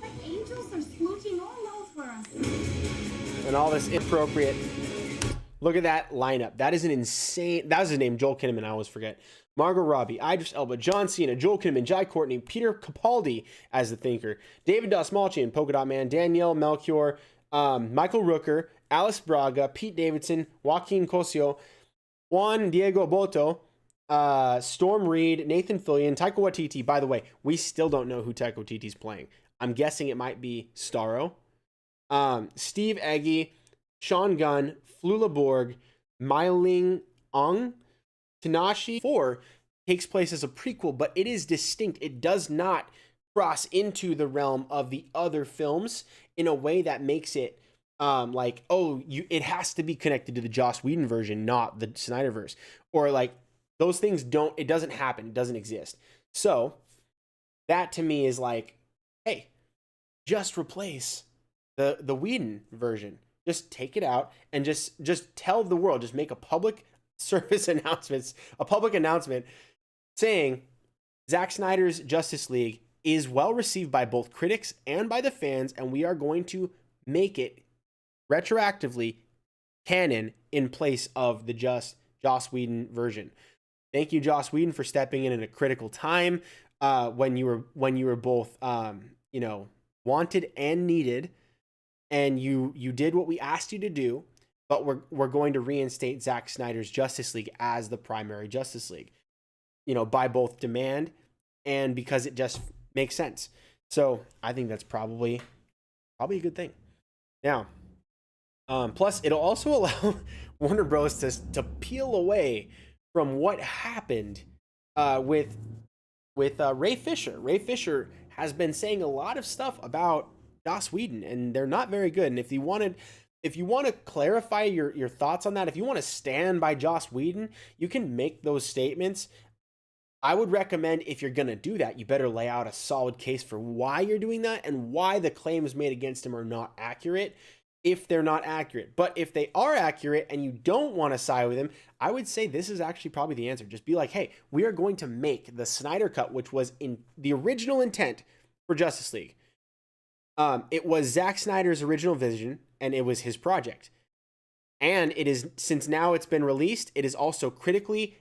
Like angels are smooching all over us. And all this inappropriate. Look at that lineup. That is an insane. That was his name, Joel Kinnaman. I always forget. Margot Robbie, Idris Elba, John Cena, Joel Kinnaman, Jai Courtney, Peter Capaldi as the Thinker, David Dastmalchian, Polka Dot Man, Danielle Melchior, Michael Rooker, Alice Braga, Pete Davidson, Joaquin Cosio, Juan Diego Boto, Storm Reed, Nathan Fillion, Taika Waititi. By the way, we still don't know who Taika Waititi's playing. I'm guessing it might be Starro. Steve Eggy, Sean Gunn, Flula Borg, Mailing Ong, Tanashi 4 takes place as a prequel, but it is distinct. It does not cross into the realm of the other films in a way that makes it like, it has to be connected to the Joss Whedon version, not the Snyderverse. Or like those things it doesn't happen. It doesn't exist. So that to me is like, hey, just replace the Whedon version. Just take it out and just tell the world, just make a public service announcement, saying Zack Snyder's Justice League is well received by both critics and by the fans, and we are going to make it retroactively canon in place of the Joss Whedon version. Thank you, Joss Whedon, for stepping in a critical time when you were both wanted and needed, and you did what we asked you to do. But we're going to reinstate Zack Snyder's Justice League as the primary Justice League, by both demand and because it just makes sense. So I think that's probably a good thing. Now, plus it'll also allow Warner Bros. to peel away from what happened with Ray Fisher. Ray Fisher has been saying a lot of stuff about Joss Whedon, and they're not very good. And if you want to clarify your thoughts on that, if you want to stand by Joss Whedon, you can make those statements. I would recommend, if you're going to do that, you better lay out a solid case for why you're doing that and why the claims made against him are not accurate, if they're not accurate. But if they are accurate and you don't want to side with him, I would say this is actually probably the answer. Just be like, hey, we are going to make the Snyder Cut, which was in the original intent for Justice League. It was Zack Snyder's original vision, and it was his project. And it is, since now it's been released, it is also critically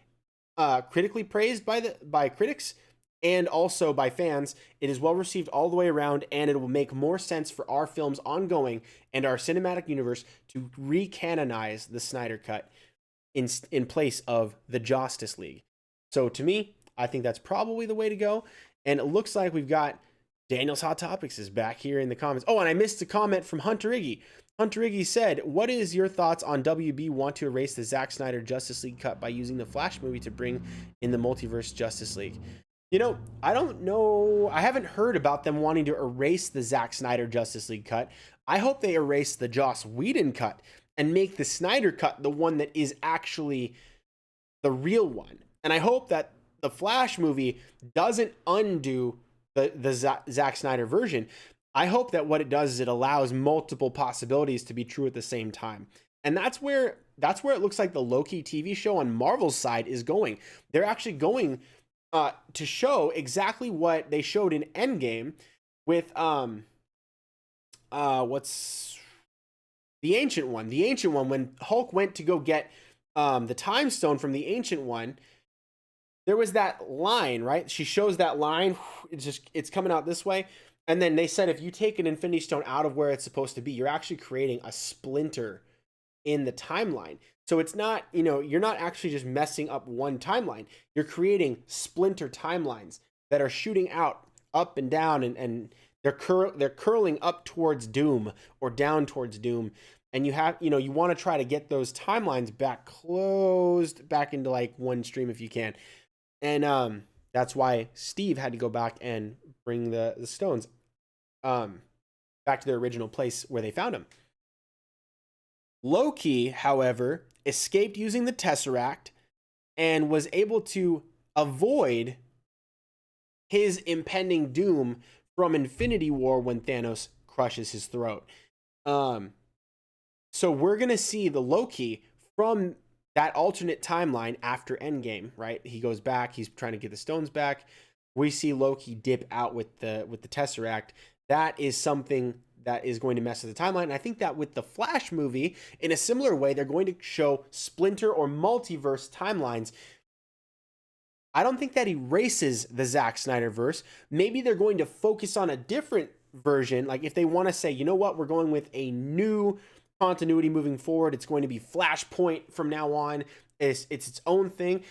praised by critics and also by fans. It is well received all the way around, and it will make more sense for our films ongoing and our cinematic universe to recanonize the Snyder Cut in place of the Justice League. So to me, I think that's probably the way to go. And it looks like we've got Daniel's Hot Topics is back here in the comments. Oh, and I missed a comment from Hunter Iggy. Hunter Iggy said, what is your thoughts on WB want to erase the Zack Snyder Justice League cut by using the Flash movie to bring in the multiverse Justice League? I don't know. I haven't heard about them wanting to erase the Zack Snyder Justice League cut. I hope they erase the Joss Whedon cut and make the Snyder cut the one that is actually the real one. And I hope that the Flash movie doesn't undo the Zack Snyder version. I hope that what it does is it allows multiple possibilities to be true at the same time. And that's where it looks like the Loki TV show on Marvel's side is going. They're actually going to show exactly what they showed in Endgame with what's the Ancient One. The Ancient One, when Hulk went to go get the Time Stone from the Ancient One, there was that line, right? She shows that line. It's coming out this way. And then they said, if you take an Infinity Stone out of where it's supposed to be, you're actually creating a splinter in the timeline. So it's not, you're not actually just messing up one timeline. You're creating splinter timelines that are shooting out up and down, and they're curling up towards doom or down towards doom. And you have, you want to try to get those timelines closed back into like one stream if you can. And that's why Steve had to go back and bring the stones back to their original place where they found them. Loki, however, escaped using the Tesseract and was able to avoid his impending doom from Infinity War when Thanos crushes his throat. So we're going to see the Loki from that alternate timeline after Endgame, right? He goes back, he's trying to get the stones back. We see Loki dip out with the Tesseract. That is something that is going to mess with the timeline. And I think that with the Flash movie, in a similar way, they're going to show splinter or multiverse timelines. I don't think that erases the Zack Snyder verse. Maybe they're going to focus on a different version. Like if they want to say, you know what, we're going with a new continuity moving forward. It's going to be Flashpoint from now on. It's its own thing,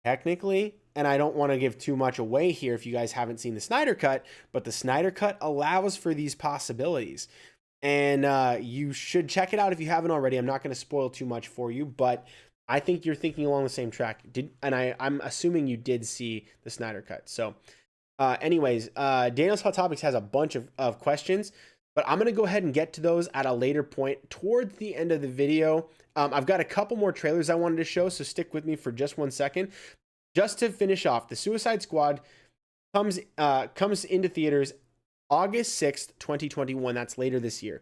technically. And I don't want to give too much away here if you guys haven't seen the Snyder Cut, but the Snyder Cut allows for these possibilities. And you should check it out if you haven't already. I'm not going to spoil too much for you, but I think you're thinking along the same track. I'm assuming you did see the Snyder Cut. So anyways, Daniel's Hot Topics has a bunch of questions, but I'm going to go ahead and get to those at a later point towards the end of the video. I've got a couple more trailers I wanted to show, so stick with me for just 1 second. Just to finish off, the Suicide Squad comes into theaters August 6th, 2021. That's later this year.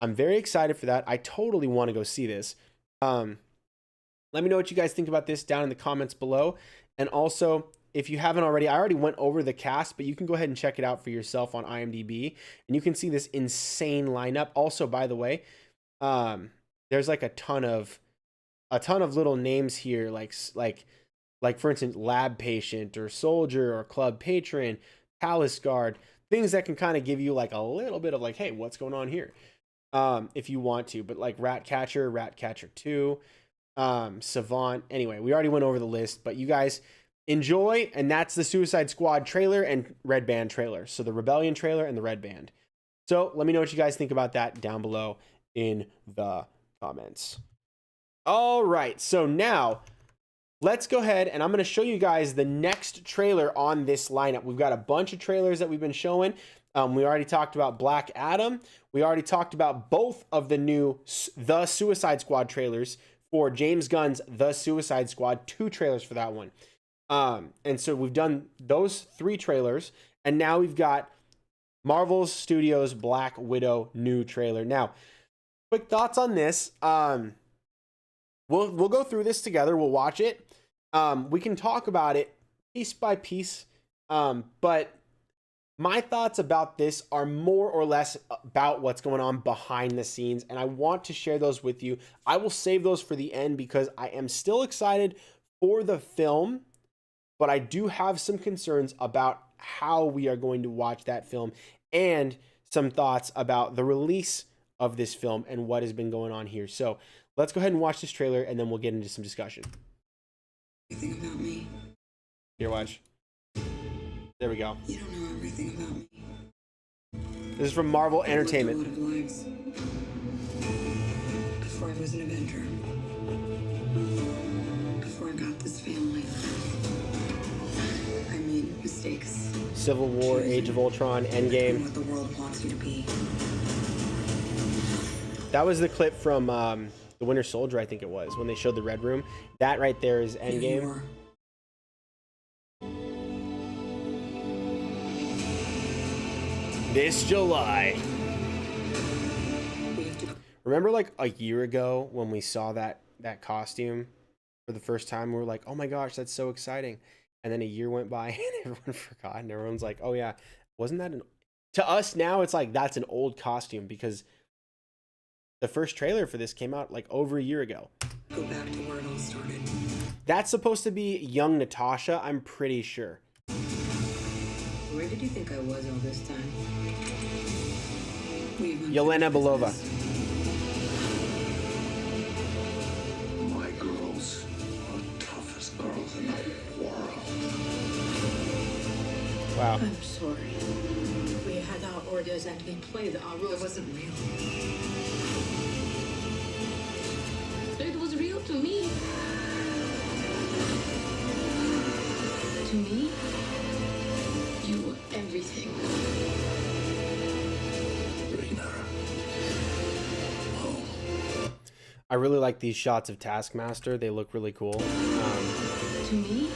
I'm very excited for that. I totally want to go see this. Let me know what you guys think about this down in the comments below. And also, if you haven't already, I already went over the cast, but you can go ahead and check it out for yourself on IMDb. And you can see this insane lineup. Also, by the way, there's like a ton of little names here, like for instance, Lab Patient or Soldier or Club Patron, Palace Guard, things that can kind of give you like a little bit of like, hey, what's going on here? If you want to, but like Ratcatcher 2, Savant. Anyway, we already went over the list, but you guys enjoy. And that's the Suicide Squad trailer and Red Band trailer. So the Rebellion trailer and the Red Band. So let me know what you guys think about that down below in the comments. All right. So now let's go ahead and I'm going to show you guys the next trailer on this lineup. We've got a bunch of trailers that we've been showing. We already talked about Black Adam. We already talked about both of the new The Suicide Squad trailers for James Gunn's The Suicide Squad, 2 trailers for that one. And so we've done those 3 trailers, and now we've got Marvel Studios' Black Widow new trailer. Now, quick thoughts on this. We'll go through this together. We'll watch it. We can talk about it piece by piece. But my thoughts about this are more or less about what's going on behind the scenes, and I want to share those with you. I will save those for the end because I am still excited for the film, but I do have some concerns about how we are going to watch that film and some thoughts about the release of this film and what has been going on here. So let's go ahead and watch this trailer, and then we'll get into some discussion. Everything about me. Here, watch. There we go. You don't know everything about me. This is from Marvel Entertainment. I lived a lot of lives before I was an Avenger. Before I got this family. I made mistakes. Civil War, Age of Ultron, Endgame. What the world wants you to be. That was the clip from the Winter Soldier, I think it was, when they showed the Red Room. That right there is Endgame. This July. Remember like a year ago when we saw that costume for the first time? We were like, oh my gosh, that's so exciting. And then a year went by and everyone forgot. And everyone's like, oh yeah, wasn't that to us now it's like that's an old costume because the first trailer for this came out like over a year ago. Go back to where it all started. That's supposed to be young Natasha, I'm pretty sure. Where did you think I was all this time? Yelena Belova. My girls are the toughest girls in the world. Wow. I'm sorry. We had our orders and we played our rules. It wasn't real. It was real to me. To me, you were everything. Bring her home. I really like these shots of Taskmaster. They look really cool. To me,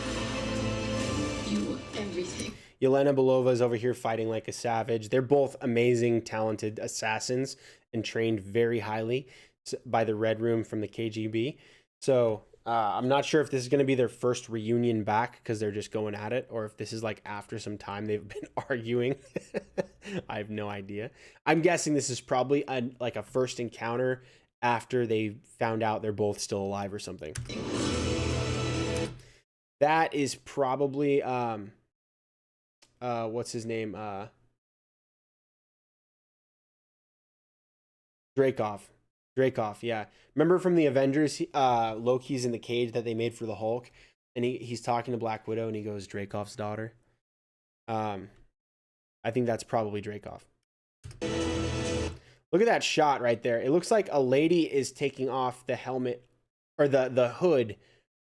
you were everything. Yelena Belova is over here fighting like a savage. They're both amazing, talented assassins and trained very highly by the Red Room from the KGB. So I'm not sure if this is going to be their first reunion back because they're just going at it, or if this is like after some time they've been arguing. I have no idea. I'm guessing this is probably like a first encounter after they found out they're both still alive or something. That is probably what's his name? Dreykov. Dreykov, yeah. Remember from the Avengers, Loki's in the cage that they made for the Hulk, and he's talking to Black Widow, and he goes, Dreykov's daughter. I think that's probably Dreykov. Look at that shot right there. It looks like a lady is taking off the helmet or the hood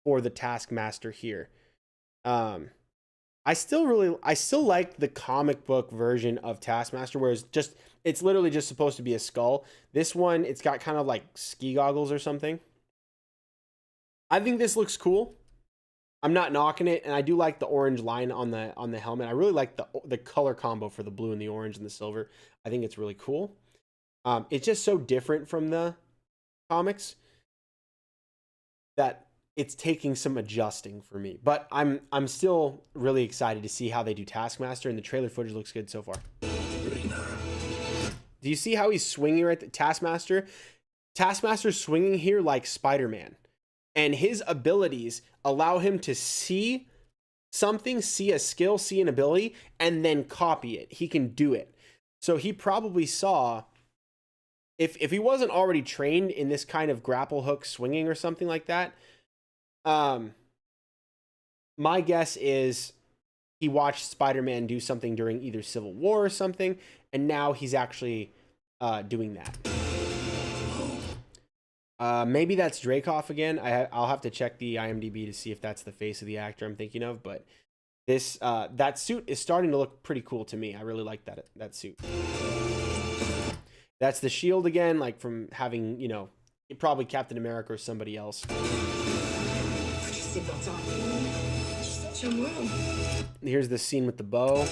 for the Taskmaster here. I still like the comic book version of Taskmaster, where it's literally just supposed to be a skull. This one, it's got kind of like ski goggles or something. I think this looks cool. I'm not knocking it, and I do like the orange line on the helmet. I really like the color combo for the blue and the orange and the silver. I think it's really cool. It's just so different from the comics that it's taking some adjusting for me. But I'm still really excited to see how they do Taskmaster, and the trailer footage looks good so far. Do you see how he's swinging right there? Taskmaster's swinging here like Spider-Man. And his abilities allow him to see something, see a skill, see an ability, and then copy it. He can do it. So he probably saw, if he wasn't already trained in this kind of grapple hook swinging or something like that, my guess is he watched Spider-Man do something during either Civil War or something, and now he's actually doing that. Maybe that's Dreykov again. I'll have to check the IMDb to see if that's the face of the actor I'm thinking of, but this that suit is starting to look pretty cool to me. I really like that suit. That's the shield again, like from having, you know, probably Captain America or somebody else. Here's the scene with the bow.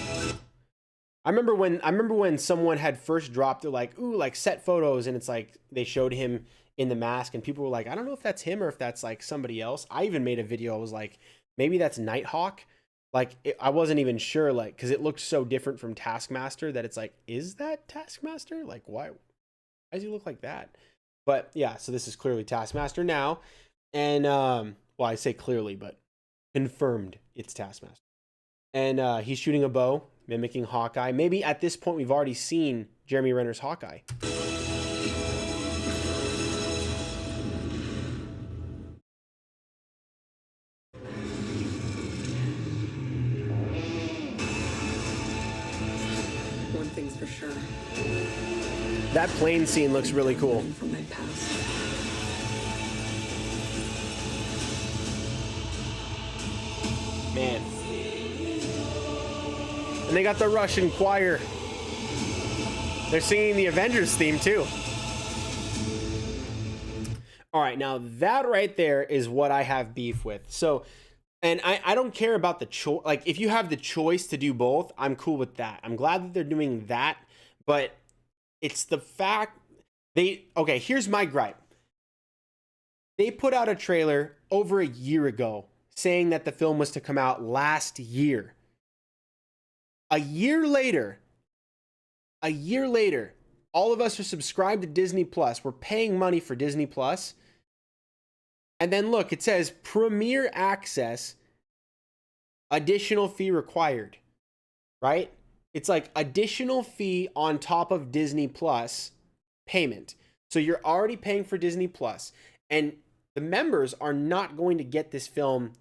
I remember when someone had first dropped it, like, ooh, like set photos, and it's like they showed him in the mask, and people were like, I don't know if that's him or if that's like somebody else. I even made a video. I was like, maybe that's Nighthawk. Like, I wasn't even sure, like, because it looked so different from Taskmaster that it's like, is that Taskmaster? Like, why does he look like that? But yeah, so this is clearly Taskmaster now. And, well, I say clearly, but confirmed it's Taskmaster. And he's shooting a bow, mimicking Hawkeye. Maybe at this point we've already seen Jeremy Renner's Hawkeye. One thing's for sure. That plane scene looks really cool. From my past. Man. And they got the Russian choir. They're singing the Avengers theme too. All right, now that right there is what I have beef with. So, and I don't care about the choice. Like, if you have the choice to do both, I'm cool with that. I'm glad that they're doing that, but it's the fact okay, here's my gripe. They put out a trailer over a year ago saying that the film was to come out last year. A year later, all of us are subscribed to Disney Plus. We're paying money for Disney Plus. And then look, it says Premier Access, additional fee required, right? It's like additional fee on top of Disney Plus payment. So you're already paying for Disney Plus, and the members are not going to get this film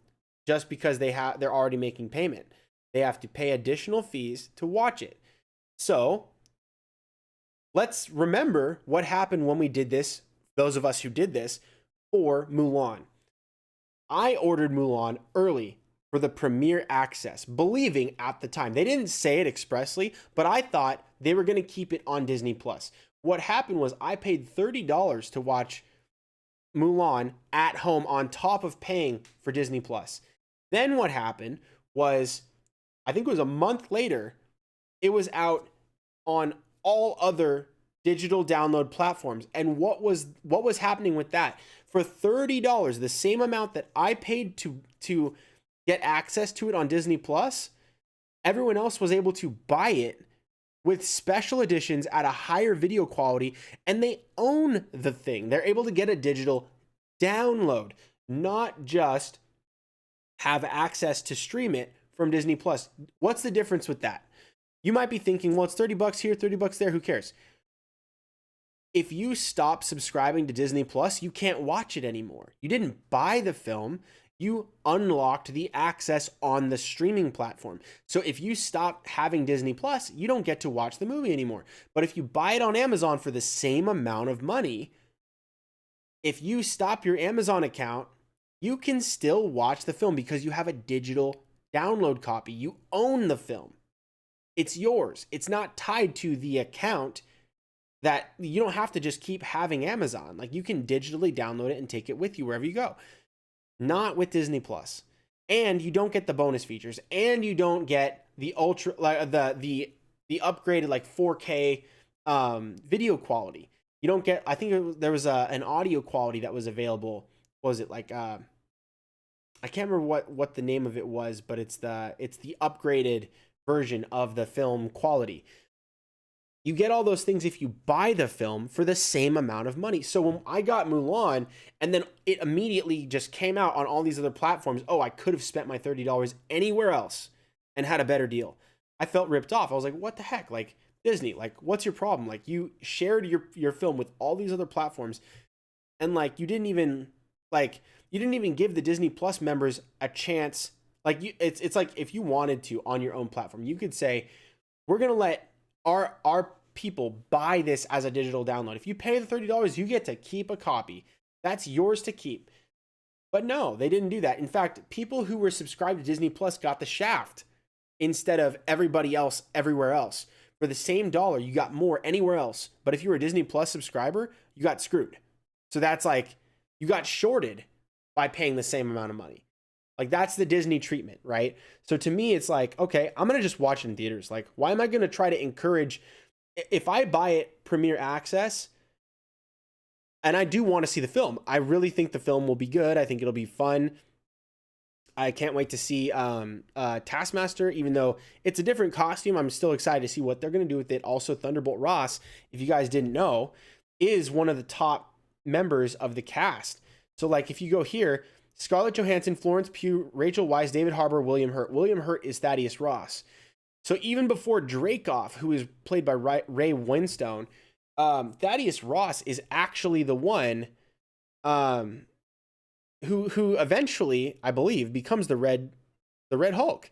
just because they're already making payment. They have to pay additional fees to watch it. So let's remember what happened when we did this, those of us who did this, for Mulan. I ordered Mulan early for the Premier Access, believing at the time, they didn't say it expressly, but I thought they were going to keep it on Disney Plus. What happened was I paid $30 to watch Mulan at home on top of paying for Disney Plus. Then what happened was, I think it was a month later, it was out on all other digital download platforms. And what was happening with that? For $30, the same amount that I paid to get access to it on Disney Plus, everyone else was able to buy it with special editions at a higher video quality, and they own the thing. They're able to get a digital download, not just have access to stream it from Disney Plus. What's the difference with that? You might be thinking, well, it's $30 here, $30 there, who cares? if you stop subscribing to Disney Plus, you can't watch it anymore. You didn't buy the film, you unlocked the access on the streaming platform. So if you stop having Disney Plus, you don't get to watch the movie anymore. But if you buy it on Amazon for the same amount of money, if you stop your Amazon account, you can still watch the film because you have a digital download copy. You own the film. It's yours. It's not tied to the account that you don't have to just keep having Amazon. Like, you can digitally download it and take it with you wherever you go. Not with Disney Plus. And you don't get the bonus features, and you don't get the ultra, like the upgraded like 4K video quality. You don't get, I think there was an audio quality that was available. What was it like? I can't remember what the name of it was, but it's the upgraded version of the film quality. You get all those things if you buy the film for the same amount of money. So when I got Mulan and then it immediately just came out on all these other platforms, oh, I could have spent my $30 anywhere else and had a better deal. I felt ripped off. I was like, what the heck? Like, Disney, like, what's your problem? Like, you shared your film with all these other platforms, and like you didn't even give the Disney Plus members a chance. Like, it's like if you wanted to on your own platform, you could say, we're gonna let our people buy this as a digital download. If you pay the $30, you get to keep a copy. That's yours to keep. But no, they didn't do that. In fact, people who were subscribed to Disney Plus got the shaft instead of everybody else everywhere else. For the same dollar, you got more anywhere else. But if you were a Disney Plus subscriber, you got screwed. So that's like, you got shorted by paying the same amount of money. Like, that's the Disney treatment, right? So to me, it's like, okay, I'm going to just watch it in theaters. Like, why am I going to try to encourage, if I buy it Premier Access, and I do want to see the film, I really think the film will be good. I think it'll be fun. I can't wait to see Taskmaster, even though it's a different costume. I'm still excited to see what they're going to do with it. Also, Thunderbolt Ross, if you guys didn't know, is one of the top members of the cast. So, like, if you go here, Scarlett Johansson, Florence Pugh, Rachel Weisz, David Harbour, William Hurt. William Hurt is Thaddeus Ross. So even before Dreykov, who is played by Ray Winstone, Thaddeus Ross is actually the one who eventually, I believe, becomes the Red Hulk.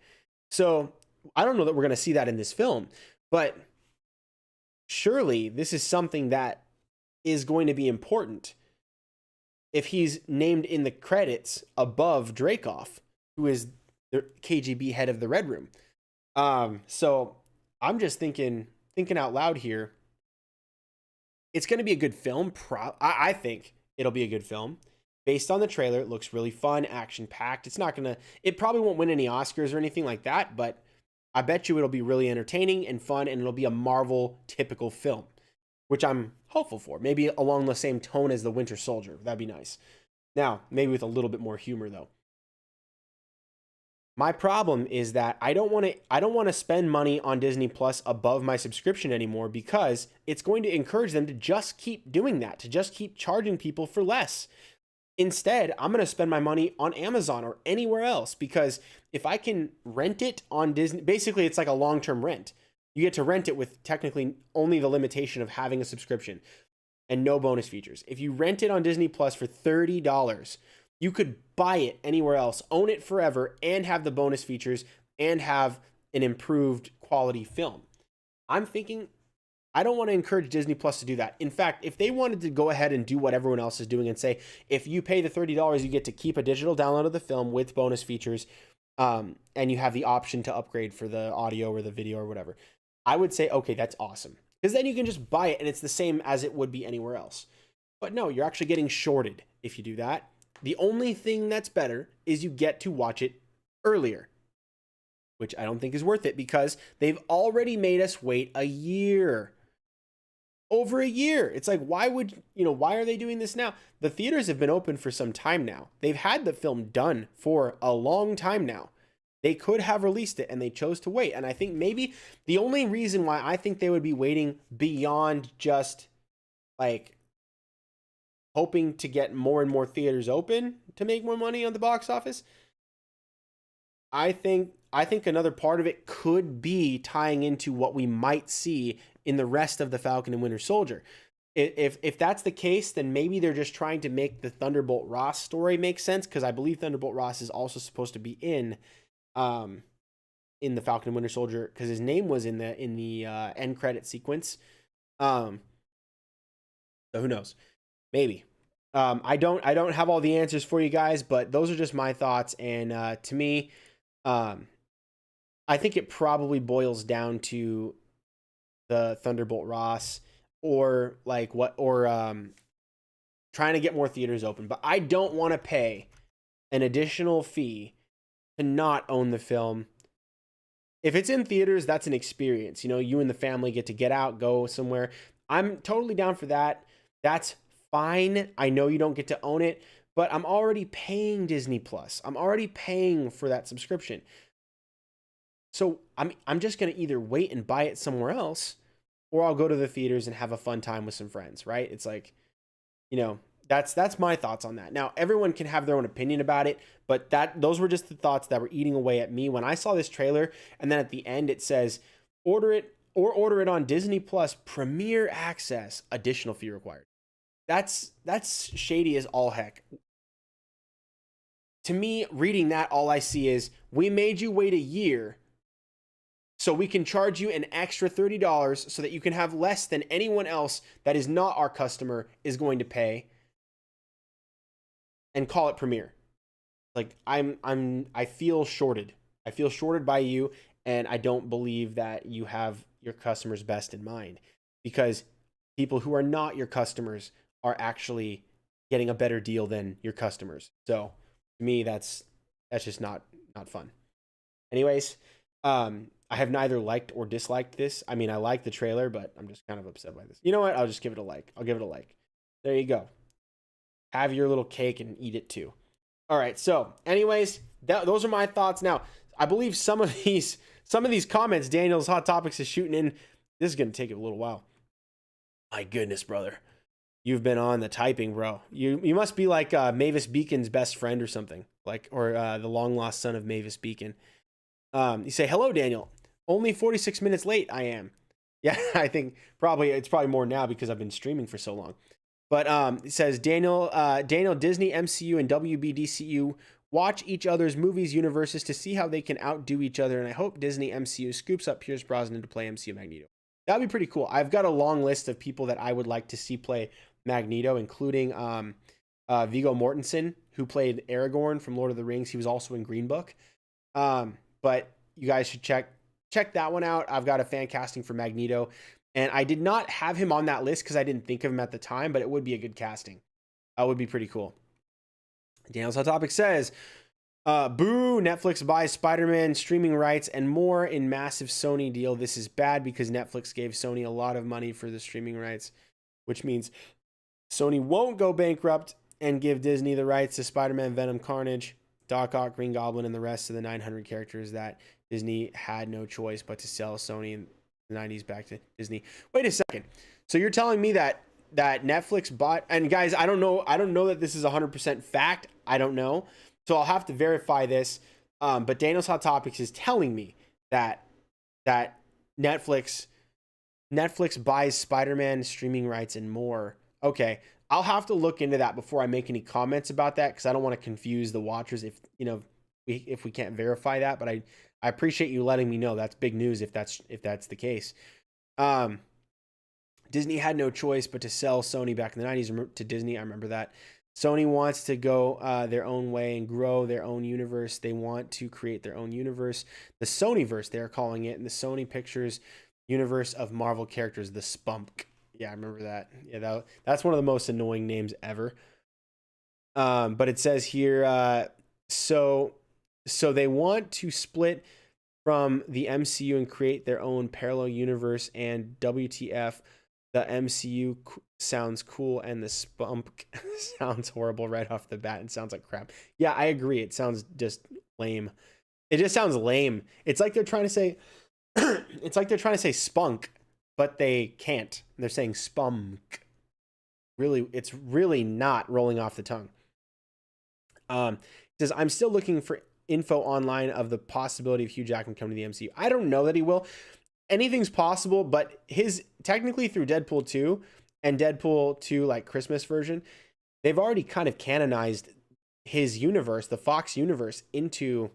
So I don't know that we're going to see that in this film, but surely this is something that is going to be important if he's named in the credits above Dreykov, who is the KGB head of the Red Room. So I'm just thinking out loud here. It's going to be a good film. I think it'll be a good film. Based on the trailer, it looks really fun, action-packed. It probably won't win any Oscars or anything like that, but I bet you it'll be really entertaining and fun, and it'll be a Marvel typical film, which I'm hopeful for. Maybe along the same tone as The Winter Soldier. That'd be nice. Now, maybe with a little bit more humor, though. My problem is that I don't want to spend money on Disney Plus above my subscription anymore, because it's going to encourage them to just keep doing that, to just keep charging people for less. Instead, I'm going to spend my money on Amazon or anywhere else, because if I can rent it on Disney, basically it's like a long-term rent. You get to rent it with technically only the limitation of having a subscription and no bonus features. If you rent it on Disney Plus for $30, you could buy it anywhere else, own it forever, and have the bonus features and have an improved quality film. I'm thinking, I don't want to encourage Disney Plus to do that. In fact, if they wanted to go ahead and do what everyone else is doing and say, if you pay the $30, you get to keep a digital download of the film with bonus features, and you have the option to upgrade for the audio or the video or whatever, I would say, okay, that's awesome. Because then you can just buy it and it's the same as it would be anywhere else. But no, you're actually getting shorted if you do that. The only thing that's better is you get to watch it earlier, which I don't think is worth it, because they've already made us wait a year. Over a year. It's like, why are they doing this now? The theaters have been open for some time now. They've had the film done for a long time now. They could have released it and they chose to wait. And I think maybe the only reason why I think they would be waiting beyond just like hoping to get more and more theaters open to make more money on the box office, I think another part of it could be tying into what we might see in the rest of the Falcon and Winter Soldier. if that's the case, then maybe they're just trying to make the Thunderbolt Ross story make sense, because I believe Thunderbolt Ross is also supposed to be in the Falcon and Winter Soldier, because his name was in the end credit sequence. So who knows? Maybe. I don't have all the answers for you guys, but those are just my thoughts. And to me, I think it probably boils down to the Thunderbolt Ross, or trying to get more theaters open. But I don't want to pay an additional fee to not own the film. If it's in theaters, that's an experience. You know, you and the family get to get out, go somewhere. I'm totally down for that. That's fine. I know you don't get to own it, but I'm already paying Disney Plus. I'm already paying for that subscription. So I'm just going to either wait and buy it somewhere else, or I'll go to the theaters and have a fun time with some friends, right? It's like, you know, that's my thoughts on that. Now, everyone can have their own opinion about it, but those were just the thoughts that were eating away at me when I saw this trailer. And then at the end it says, order it on Disney Plus Premier Access, additional fee required. That's shady as all heck. To me, reading that, all I see is, we made you wait a year so we can charge you an extra $30 so that you can have less than anyone else that is not our customer is going to pay, and call it Premiere. Like, I feel shorted. I feel shorted by you, and I don't believe that you have your customers' best in mind, because people who are not your customers are actually getting a better deal than your customers. So to me, that's just not fun. Anyways, I have neither liked or disliked this. I mean, I like the trailer, but I'm just kind of upset by this. You know what? I'll just give it a like. I'll give it a like. There you go. Have your little cake and eat it too. All right. So anyways, those are my thoughts. Now, I believe some of these comments Daniel's Hot Topics is shooting in, this is going to take a little while. My goodness, brother. You've been on the typing, bro. You must be like Mavis Beacon's best friend or something, or the long lost son of Mavis Beacon. You say, hello, Daniel. Only 46 minutes late, I am. Yeah, I think it's probably more now because I've been streaming for so long. But it says, Daniel, Disney, MCU, and WBDCU watch each other's movies universes to see how they can outdo each other, and I hope Disney MCU scoops up Pierce Brosnan to play MCU Magneto. That'd be pretty cool. I've got a long list of people that I would like to see play Magneto, including Viggo Mortensen, who played Aragorn from Lord of the Rings. He was also in Green Book. But you guys should check that one out. I've got a fan casting for Magneto, and I did not have him on that list because I didn't think of him at the time, but it would be a good casting. That would be pretty cool. Daniel's Hot Topic says, boo, Netflix buys Spider-Man streaming rights and more in massive Sony deal. This is bad because Netflix gave Sony a lot of money for the streaming rights, which means Sony won't go bankrupt and give Disney the rights to Spider-Man, Venom, Carnage, Doc Ock, Green Goblin, and the rest of the 900 characters that Disney had no choice but to sell Sony in the 90s back to Disney. Wait a second. So you're telling me that Netflix bought, and guys, I don't know that this is 100% fact. I don't know. So I'll have to verify this. But Daniel's Hot Topics is telling me that Netflix buys Spider-Man streaming rights and more. Okay. I'll have to look into that before I make any comments about that, because I don't want to confuse the watchers if we can't verify that. But I appreciate you letting me know. That's big news if that's the case. Disney had no choice but to sell Sony back in the 90s to Disney. I remember that. Sony wants to go their own way and grow their own universe. They want to create their own universe. The Sonyverse, they're calling it, and the Sony Pictures universe of Marvel characters, the Spunk. Yeah, I remember that. Yeah, that's one of the most annoying names ever. But it says here, so they want to split from the MCU and create their own parallel universe, and WTF, the MCU sounds cool and the Spunk sounds horrible right off the bat and sounds like crap. Yeah, I agree. It sounds just lame. It just sounds lame. It's like they're trying to say spunk, but they can't. They're saying spunk. Really, it's really not rolling off the tongue. It says, I'm still looking for info online of the possibility of Hugh Jackman coming to the MCU. I don't know that he will. Anything's possible, but technically through Deadpool 2, and Deadpool 2 like Christmas version, they've already kind of canonized his universe, the Fox universe, into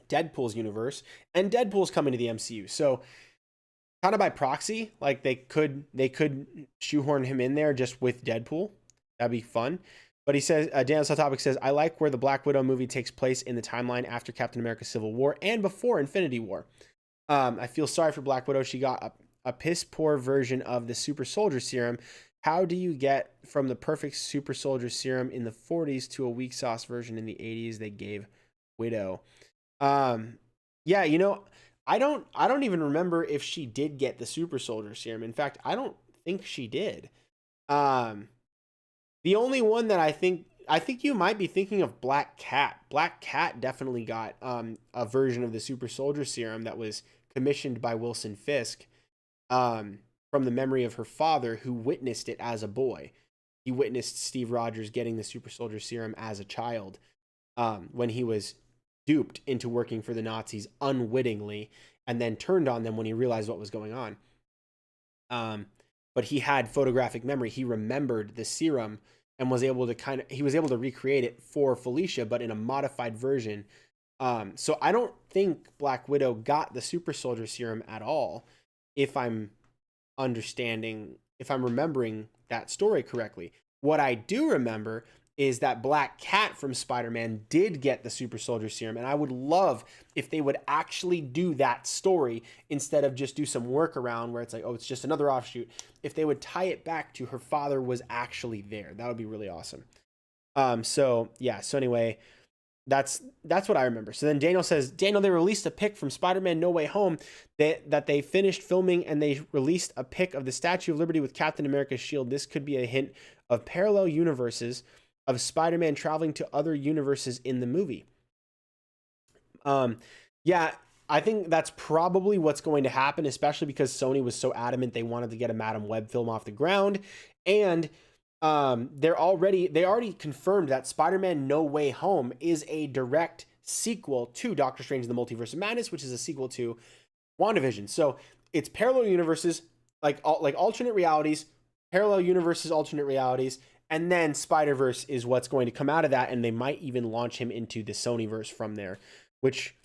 Deadpool's universe, and Deadpool's coming to the MCU. So kind of by proxy, like they could shoehorn him in there just with Deadpool. That'd be fun. But he says, Daniel Topic says, I like where the Black Widow movie takes place in the timeline after Captain America Civil War and before Infinity War. I feel sorry for Black Widow. She got a piss poor version of the super soldier serum. How do you get from the perfect super soldier serum in the 40s to a weak sauce version in the 80s they gave Widow? Yeah, you know, I don't even remember if she did get the super soldier serum. In fact, I don't think she did. The only one that I think you might be thinking of Black Cat. Black Cat definitely got a version of the super soldier serum that was commissioned by Wilson Fisk from the memory of her father, who witnessed it as a boy. He witnessed Steve Rogers getting the super soldier serum as a child when he was duped into working for the Nazis unwittingly, and then turned on them when he realized what was going on. But he had photographic memory. He remembered the serum and was able to recreate it for Felicia, but in a modified version. So I don't think Black Widow got the super soldier serum at all, if I'm remembering that story correctly. What I do remember is that Black Cat from Spider-Man did get the super soldier serum, and I would love if they would actually do that story instead of just do some workaround where it's like, oh, it's just another offshoot. If they would tie it back to her father was actually there, that would be really awesome. So anyway, that's what I remember. So then Daniel says, they released a pic from Spider-Man No Way Home that they finished filming, and they released a pic of the Statue of Liberty with Captain America's shield. This could be a hint of parallel universes of Spider-Man traveling to other universes in the movie. Yeah, I think that's probably what's going to happen, especially because Sony was so adamant they wanted to get a Madam Web film off the ground. And they already confirmed that Spider-Man No Way Home is a direct sequel to Doctor Strange in the Multiverse of Madness, which is a sequel to WandaVision. So it's parallel universes, like alternate realities, parallel universes, alternate realities, and then Spider-Verse is what's going to come out of that, and they might even launch him into the Sonyverse from there, which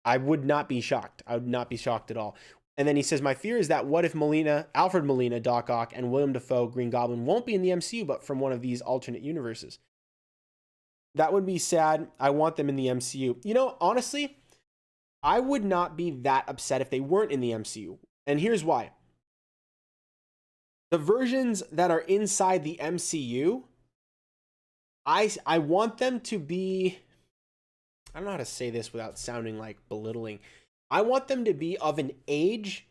I would not be shocked. I would not be shocked at all. And then he says, my fear is that what if Alfred Molina, Doc Ock, and William Dafoe, Green Goblin, won't be in the MCU, but from one of these alternate universes? That would be sad. I want them in the MCU. You know, honestly, I would not be that upset if they weren't in the MCU. And here's why. The versions that are inside the MCU, I want them to be, I don't know how to say this without sounding like belittling. I want them to be of an age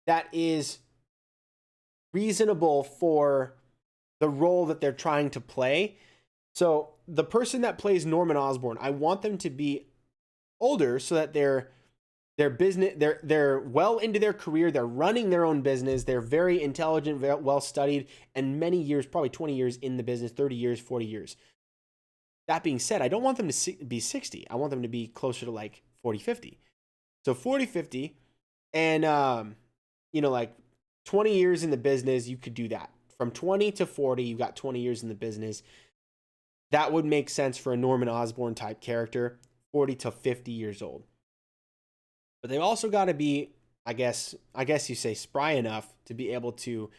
that is reasonable for the role that they're trying to play. So the person that plays Norman Osborn, I want them to be older so that they're well into their career, they're running their own business, they're very intelligent, well studied, and many years, probably 20 years in the business, 30 years, 40 years. That being said, I don't want them to be 60. I want them to be closer to like 40, 50. So 40, 50, and like 20 years in the business, you could do that. From 20 to 40, you've got 20 years in the business. That would make sense for a Norman Osborn type character, 40 to 50 years old. But they've also got to be, I guess you say, spry enough to be able to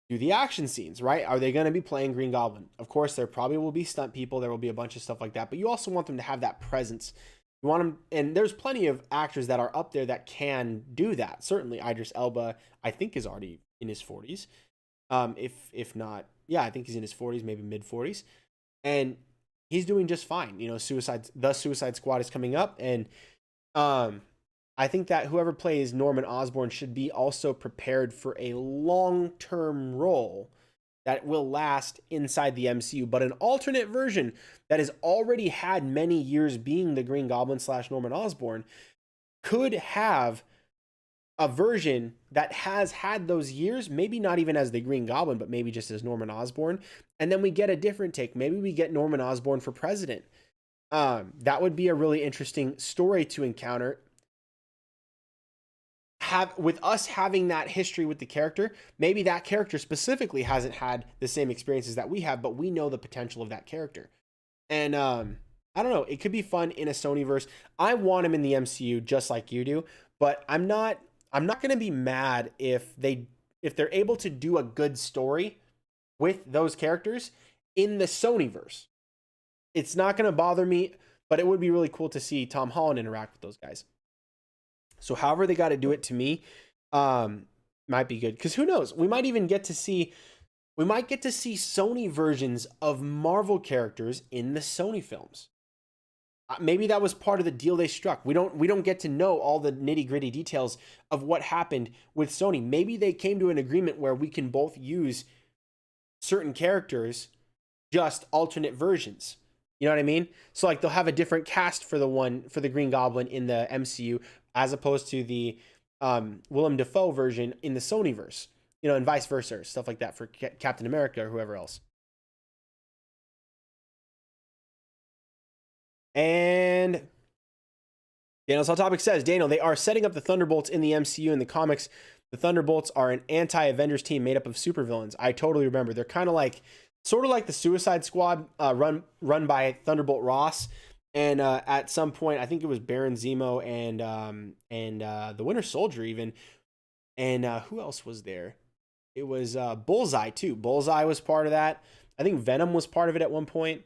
do the action scenes, right? Are they going to be playing Green Goblin? Of course, there probably will be stunt people. There will be a bunch of stuff like that. But you also want them to have that presence. You want them, and there's plenty of actors that are up there that can do that. Certainly, Idris Elba, I think, is already in his 40s. If not, yeah, I think he's in his 40s, maybe mid 40s, and he's doing just fine. You know, the Suicide Squad is coming up, and I think that whoever plays Norman Osborn should be also prepared for a long-term role that will last inside the MCU, but an alternate version that has already had many years being the Green Goblin / Norman Osborn could have a version that has had those years, maybe not even as the Green Goblin, but maybe just as Norman Osborn. And then we get a different take. Maybe we get Norman Osborn for president. That would be a really interesting story to encounter. with us having that history with the character, maybe that character specifically hasn't had the same experiences that we have, but we know the potential of that character. And I don't know, it could be fun in a Sonyverse. I want him in the MCU just like you do, but I'm not going to be mad if they're able to do a good story with those characters in the Sonyverse. It's not going to bother me, but it would be really cool to see Tom Holland interact with those guys. So however they got to do it, to me, might be good. Because who knows? We might get to see Sony versions of Marvel characters in the Sony films. Maybe that was part of the deal they struck. We don't get to know all the nitty-gritty details of what happened with Sony. Maybe they came to an agreement where we can both use certain characters, just alternate versions. You know what I mean? So like they'll have a different cast for the Green Goblin in the MCU as opposed to the Willem Dafoe version in the Sonyverse. You know, and vice versa, stuff like that for Captain America or whoever else. And Daniel's Hot Topic says, Daniel, they are setting up the Thunderbolts in the MCU in the comics. The Thunderbolts are an anti-Avengers team made up of supervillains. I totally remember. They're kind of like, sort of like the Suicide Squad run by Thunderbolt Ross. And at some point, I think it was Baron Zemo and the Winter Soldier even. And who else was there? It was Bullseye too. Bullseye was part of that. I think Venom was part of it at one point.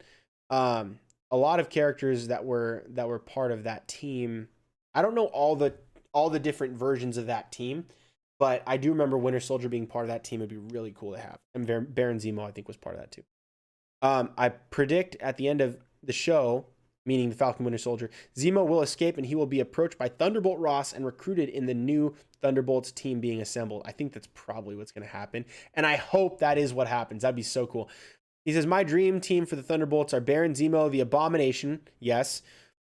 A lot of characters that were part of that team. I don't know all the different versions of that team, but I do remember Winter Soldier being part of that team. It'd be really cool to have. And Baron Zemo, I think, was part of that too. I predict at the end of the show, meaning the Falcon Winter Soldier, Zemo will escape and he will be approached by Thunderbolt Ross and recruited in the new Thunderbolts team being assembled. I think that's probably what's going to happen. And I hope that is what happens. That'd be so cool. He says, my dream team for the Thunderbolts are Baron Zemo, the Abomination, yes,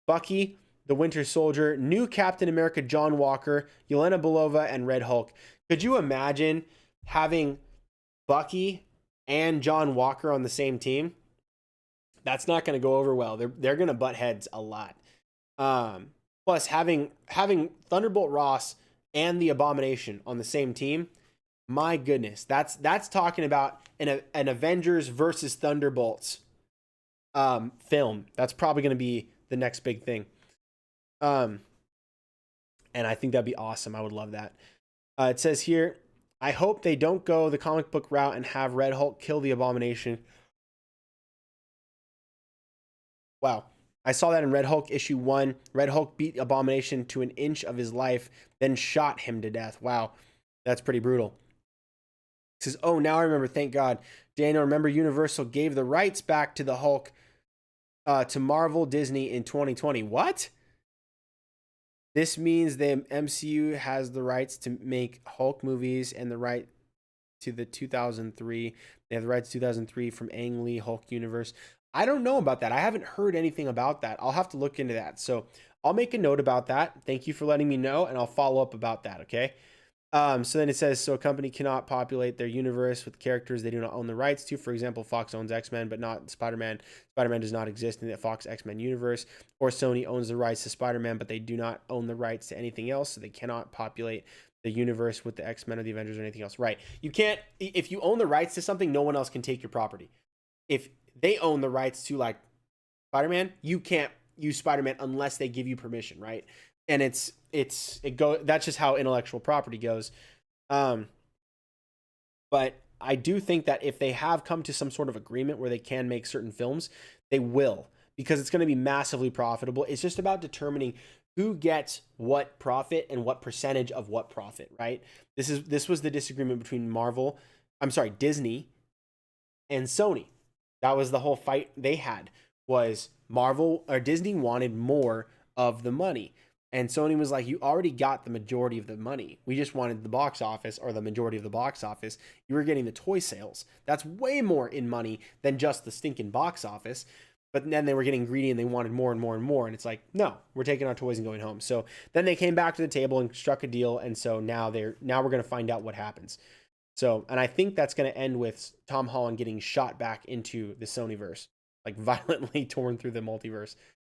Bucky, the Winter Soldier, new Captain America John Walker, Yelena Belova, and Red Hulk. Could you imagine having Bucky and John Walker on the same team? That's not going to go over well. They're going to butt heads a lot. Plus, having Thunderbolt Ross and the Abomination on the same team, my goodness, that's talking about an Avengers versus Thunderbolts film. That's probably going to be the next big thing. And I think that'd be awesome. I would love that. It says here, I hope they don't go the comic book route and have Red Hulk kill the Abomination. Wow. I saw that in Red Hulk issue 1. Red Hulk beat Abomination to an inch of his life, then shot him to death. Wow. That's pretty brutal. It says, oh, now I remember. Thank God. Daniel, remember Universal gave the rights back to the Hulk to Marvel Disney in 2020. What? This means the MCU has the rights to make Hulk movies and the right to the 2003. They have the rights to 2003 from Ang Lee Hulk universe. I don't know about that. I haven't heard anything about that. I'll have to look into that. So I'll make a note about that. Thank you for letting me know, and I'll follow up about that, okay? So then it says, so a company cannot populate their universe with characters they do not own the rights to. For example, Fox owns X-Men, but not Spider-Man. Spider-Man does not exist in the Fox X-Men universe. Or Sony owns the rights to Spider-Man, but they do not own the rights to anything else, so they cannot populate the universe with the X-Men or the Avengers or anything else. Right. You can't, if you own the rights to something, no one else can take your property. If they own the rights to like Spider-Man, you can't use Spider-Man unless they give you permission, right? And that's just how intellectual property goes. But I do think that if they have come to some sort of agreement where they can make certain films, they will, because it's going to be massively profitable. It's just about determining who gets what profit and what percentage of what profit, right? This was the disagreement between Disney and Sony. That was the whole fight they had, was Marvel or Disney wanted more of the money. And Sony was like, you already got the majority of the money. We just wanted the box office, or the majority of the box office. You were getting the toy sales. That's way more in money than just the stinking box office. But then they were getting greedy and they wanted more and more and more. And it's like, no, we're taking our toys and going home. So then they came back to the table and struck a deal. And so now we're going to find out what happens. So, and I think that's going to end with Tom Holland getting shot back into the Sonyverse, like violently torn through the multiverse.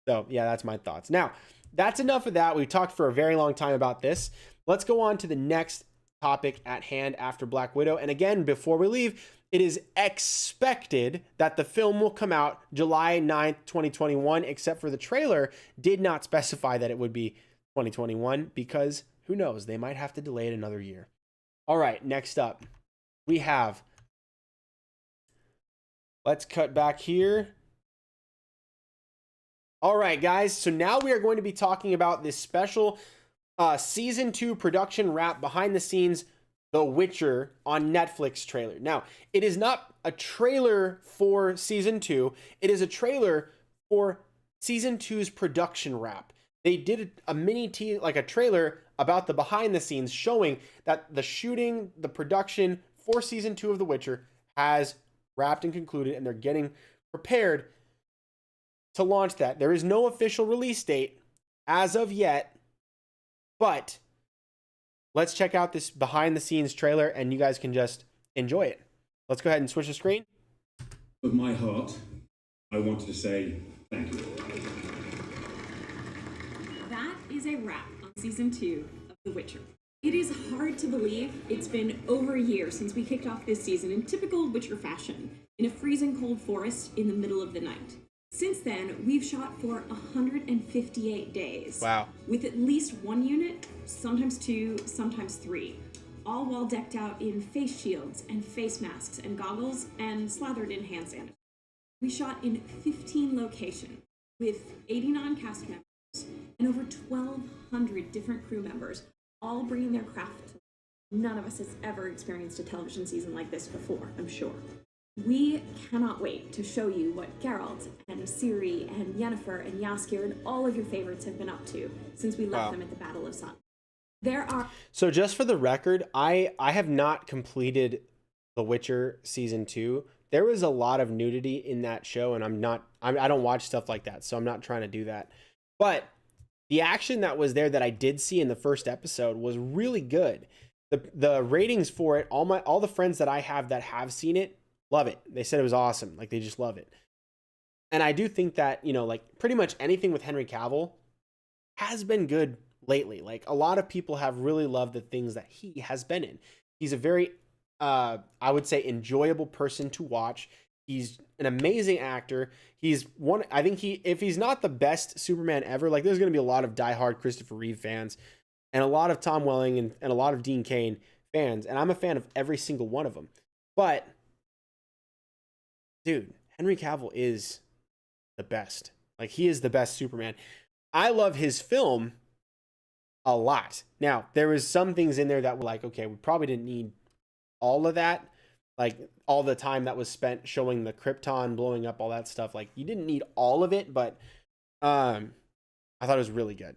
So yeah, that's my thoughts. Now, that's enough of that. We've talked for a very long time about this. let's go on to the next topic at hand after Black Widow. And again, before we leave, it is expected that the film will come out July 9th, 2021, except for the trailer did not specify that it would be 2021 because who knows, they might have to delay it another year. All right, next up, we have, let's cut back here. All right, guys, so now we are going to be talking about this special season 2 production wrap behind the scenes The Witcher on Netflix trailer. Now, it is not a trailer for season 2, it is a trailer for season 2's production wrap. They did a mini like a trailer about the behind the scenes showing that the shooting, the production for season 2 of The Witcher has wrapped and concluded, and they're getting prepared to launch that. There is no official release date as of yet, but let's check out this behind the scenes trailer and you guys can just enjoy it. Let's go ahead and switch the screen. Of my heart, I wanted to say thank you. That is a wrap on season 2 of The Witcher. It is hard to believe it's been over a year since we kicked off this season in typical Witcher fashion, in a freezing cold forest in the middle of the night. Since then, we've shot for 158 days. Wow. With at least one unit, sometimes 2, sometimes 3, all while decked out in face shields and face masks and goggles and slathered in hand sanitizer. We shot in 15 locations with 89 cast members and over 1,200 different crew members, all bringing their craft to life. None of us has ever experienced a television season like this before, I'm sure. We cannot wait to show you what Geralt and Ciri and Yennefer and Jaskier and all of your favorites have been up to since we left them at the Battle of Sun. There are... So just for the record, I have not completed The Witcher season 2. There was a lot of nudity in that show, and I don't watch stuff like that, so I'm not trying to do that. But the action that was there that I did see in the first episode was really good. The ratings for it, all the friends that I have that have seen it, love it. They said it was awesome. Like, they just love it. And I do think that, like pretty much anything with Henry Cavill has been good lately. Like, a lot of people have really loved the things that he has been in. He's a very, I would say, enjoyable person to watch. He's an amazing actor. I think if he's not the best Superman ever, like, there's going to be a lot of diehard Christopher Reeve fans and a lot of Tom Welling and a lot of Dean Cain fans. And I'm a fan of every single one of them. But dude, Henry Cavill is the best. Like, he is the best Superman. I love his film a lot. Now, there was some things in there that were like, okay, we probably didn't need all of that. Like, all the time that was spent showing the Krypton blowing up, all that stuff. Like, you didn't need all of it, but I thought it was really good.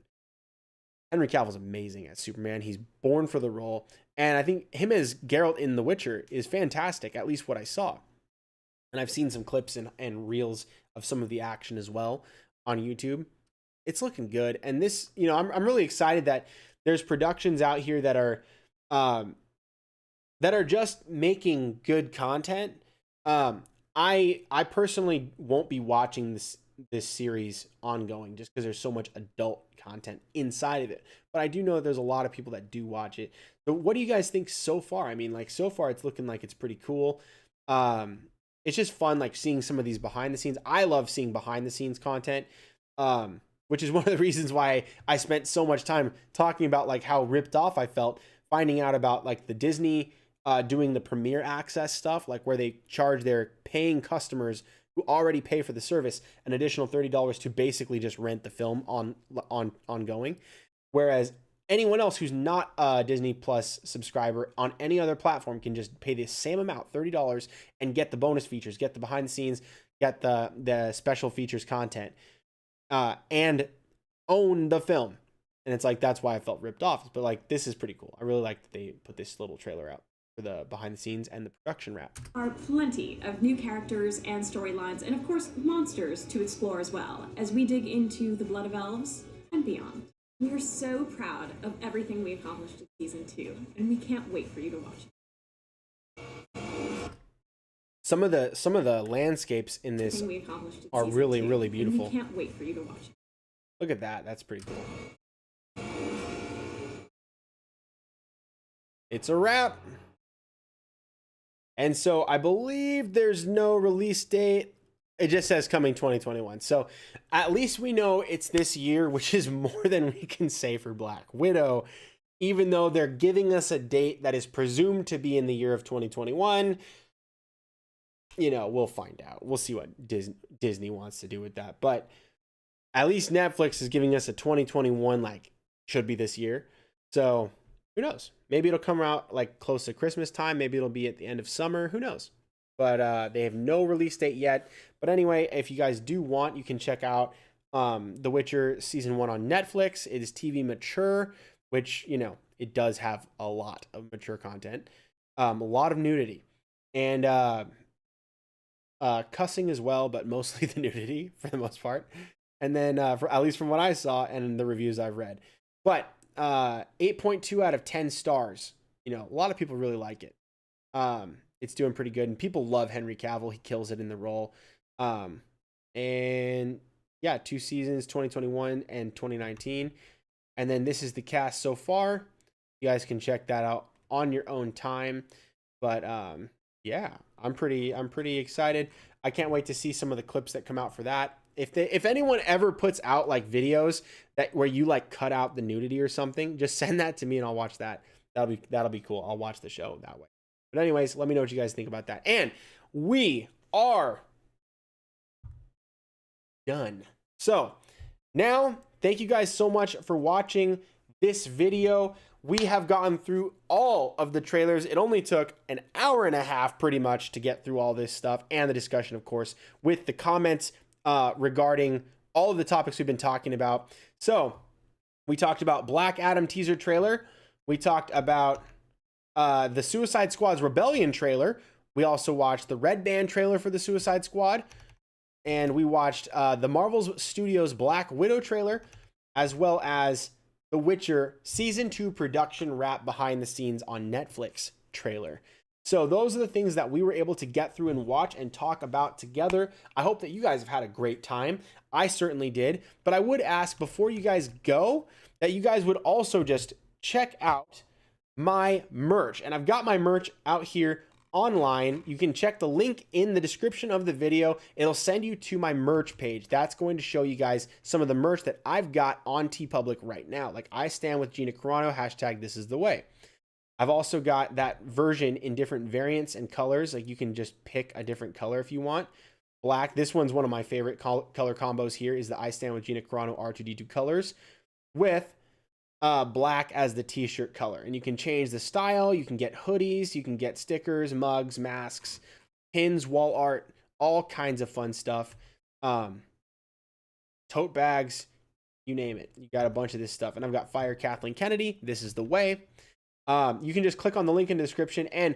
Henry Cavill's amazing as Superman. He's born for the role. And I think him as Geralt in The Witcher is fantastic, at least what I saw. And I've seen some clips and reels of some of the action as well on YouTube. It's looking good. And this, I'm really excited that there's productions out here that are just making good content. I personally won't be watching this series ongoing just because there's so much adult content inside of it. But I do know that there's a lot of people that do watch it. So what do you guys think so far? I mean, like, so far it's looking like it's pretty cool. It's just fun, like, seeing some of these behind the scenes. I love seeing behind the scenes content, which is one of the reasons why I spent so much time talking about, like, how ripped off I felt finding out about, like, the Disney doing the Premier Access stuff, like, where they charge their paying customers who already pay for the service an additional $30 to basically just rent the film ongoing, whereas anyone else who's not a Disney Plus subscriber on any other platform can just pay the same amount, $30, and get the bonus features, get the behind the scenes, get the special features content, and own the film. And it's like, that's why I felt ripped off. But, like, this is pretty cool. I really like that they put this little trailer out for the behind the scenes and the production wrap. There are plenty of new characters and storylines, and of course, monsters to explore as well, as we dig into the Blood of Elves and beyond. We are so proud of everything we accomplished in season 2, and we can't wait for you to watch it. Some of the landscapes in this are really, really beautiful. And we can't wait for you to watch it. Look at that. That's pretty cool. it's a wrap. And so I believe there's no release date. It just says coming 2021. So at least we know it's this year, which is more than we can say for Black Widow, even though they're giving us a date that is presumed to be in the year of 2021. You know, we'll find out. We'll see what Disney wants to do with that. But at least Netflix is giving us a 2021, like, should be this year. So who knows? Maybe it'll come out like close to Christmas time. Maybe it'll be at the end of summer. Who knows? But they have no release date yet. But anyway, if you guys do want, you can check out The Witcher Season 1 on Netflix. It is TV mature, which, you know, it does have a lot of mature content. A lot of nudity. And cussing as well, but mostly the nudity for the most part. And then, for at least from what I saw and the reviews I've read. But 8.2 out of 10 stars. You know, a lot of people really like it. It's doing pretty good, and people love Henry Cavill. He kills it in the role. And yeah, 2 seasons, 2021 and 2019. And then this is the cast so far. You guys can check that out on your own time. But yeah, I'm pretty excited. I can't wait to see some of the clips that come out for that. If anyone ever puts out like videos that where you like cut out the nudity or something, just send that to me and I'll watch that. That'll be cool. I'll watch the show that way. But anyways, let me know what you guys think about that. And we are done. So now, thank you guys so much for watching this video. We have gotten through all of the trailers. It only took an hour and a half pretty much to get through all this stuff, and the discussion, of course, with the comments regarding all of the topics we've been talking about. So we talked about Black Adam teaser trailer. We talked about the Suicide Squad's Rebellion trailer. We also watched the Red Band trailer for the Suicide Squad. And we watched the Marvel Studios Black Widow trailer, as well as The Witcher Season 2 production wrap behind the scenes on Netflix trailer. So those are the things that we were able to get through and watch and talk about together. I hope that you guys have had a great time. I certainly did. But I would ask before you guys go that you guys would also just check out my merch. And I've got my merch out here online. You can check the link in the description of the video. It'll send you to my merch page. That's going to show you guys some of the merch that I've got on TeePublic right now. Like I stand with Gina Carano, hashtag this is the way. I've also got that version in different variants and colors. Like you can just pick a different color if you want. Black. This one's one of my favorite color combos here is the I Stand with Gina Carano R2D2 colors with black as the t-shirt color. And you can change the style. You can get hoodies. You can get stickers, mugs, masks, pins, wall art, all kinds of fun stuff. Tote bags, you name it. You got a bunch of this stuff. And I've got Fire Kathleen Kennedy. This is the way. You can just click on the link in the description, and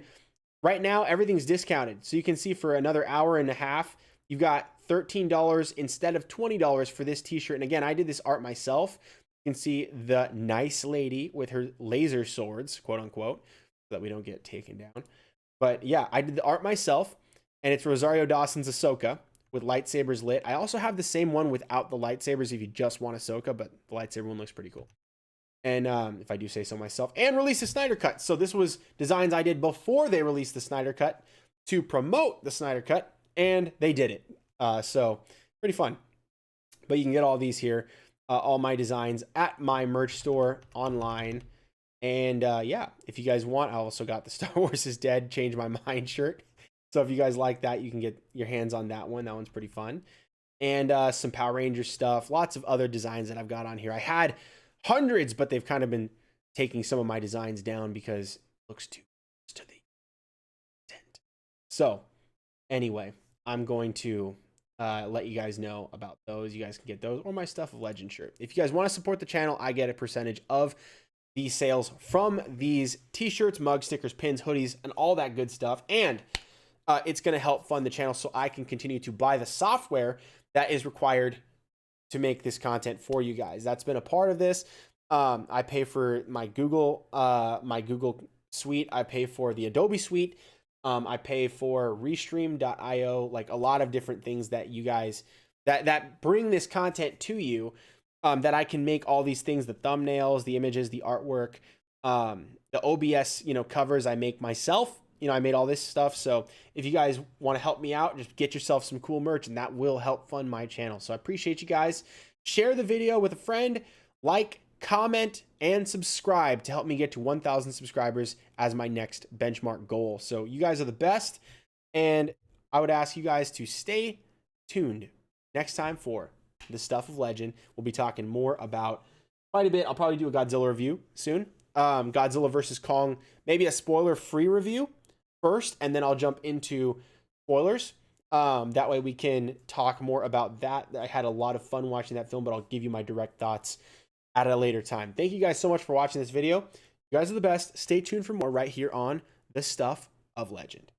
right now everything's discounted. So you can see for another hour and a half, you've got $13 instead of $20 for this t-shirt. And again, I did this art myself. You can see the nice lady with her laser swords, quote unquote, so that we don't get taken down. But yeah, I did the art myself, and it's Rosario Dawson's Ahsoka with lightsabers lit. I also have the same one without the lightsabers if you just want Ahsoka, but the lightsaber one looks pretty cool. And if I do say so myself, and release the Snyder Cut. So this was designs I did before they released the Snyder Cut to promote the Snyder Cut, and they did it. So pretty fun. But you can get all these here, all my designs at my merch store online. And yeah, if you guys want, I also got the Star Wars is Dead, Change My Mind shirt. So if you guys like that, you can get your hands on that one. That one's pretty fun. And some Power Rangers stuff, lots of other designs that I've got on here. I had hundreds, but they've kind of been taking some of my designs down because it looks too close to the content. So anyway, I'm going to let you guys know about those. You guys can get those or my Stuff of Legend shirt. If you guys want to support the channel, I get a percentage of the sales from these t-shirts, mugs, stickers, pins, hoodies, and all that good stuff. And it's going to help fund the channel so I can continue to buy the software that is required to make this content for you guys. That's been a part of this. I pay for my Google suite. I pay for the Adobe suite. I pay for Restream.io, like a lot of different things that you guys that bring this content to you, that I can make all these things, the thumbnails, the images, the artwork, The OBS, covers I make myself. I made all this stuff. So if you guys want to help me out, just get yourself some cool merch, and that will help fund my channel. So I appreciate you guys. Share the video with a friend, like, comment, and subscribe to help me get to 1,000 subscribers as my next benchmark goal. So you guys are the best. And I would ask you guys to stay tuned next time for the Stuff of Legend. We'll be talking more about quite a bit. I'll probably do a Godzilla review soon. Godzilla vs. Kong, maybe a spoiler-free review first, and then I'll jump into spoilers. That way we can talk more about that. I had a lot of fun watching that film, but I'll give you my direct thoughts at a later time. Thank you guys so much for watching this video. You guys are the best. Stay tuned for more right here on the Stuff of Legend.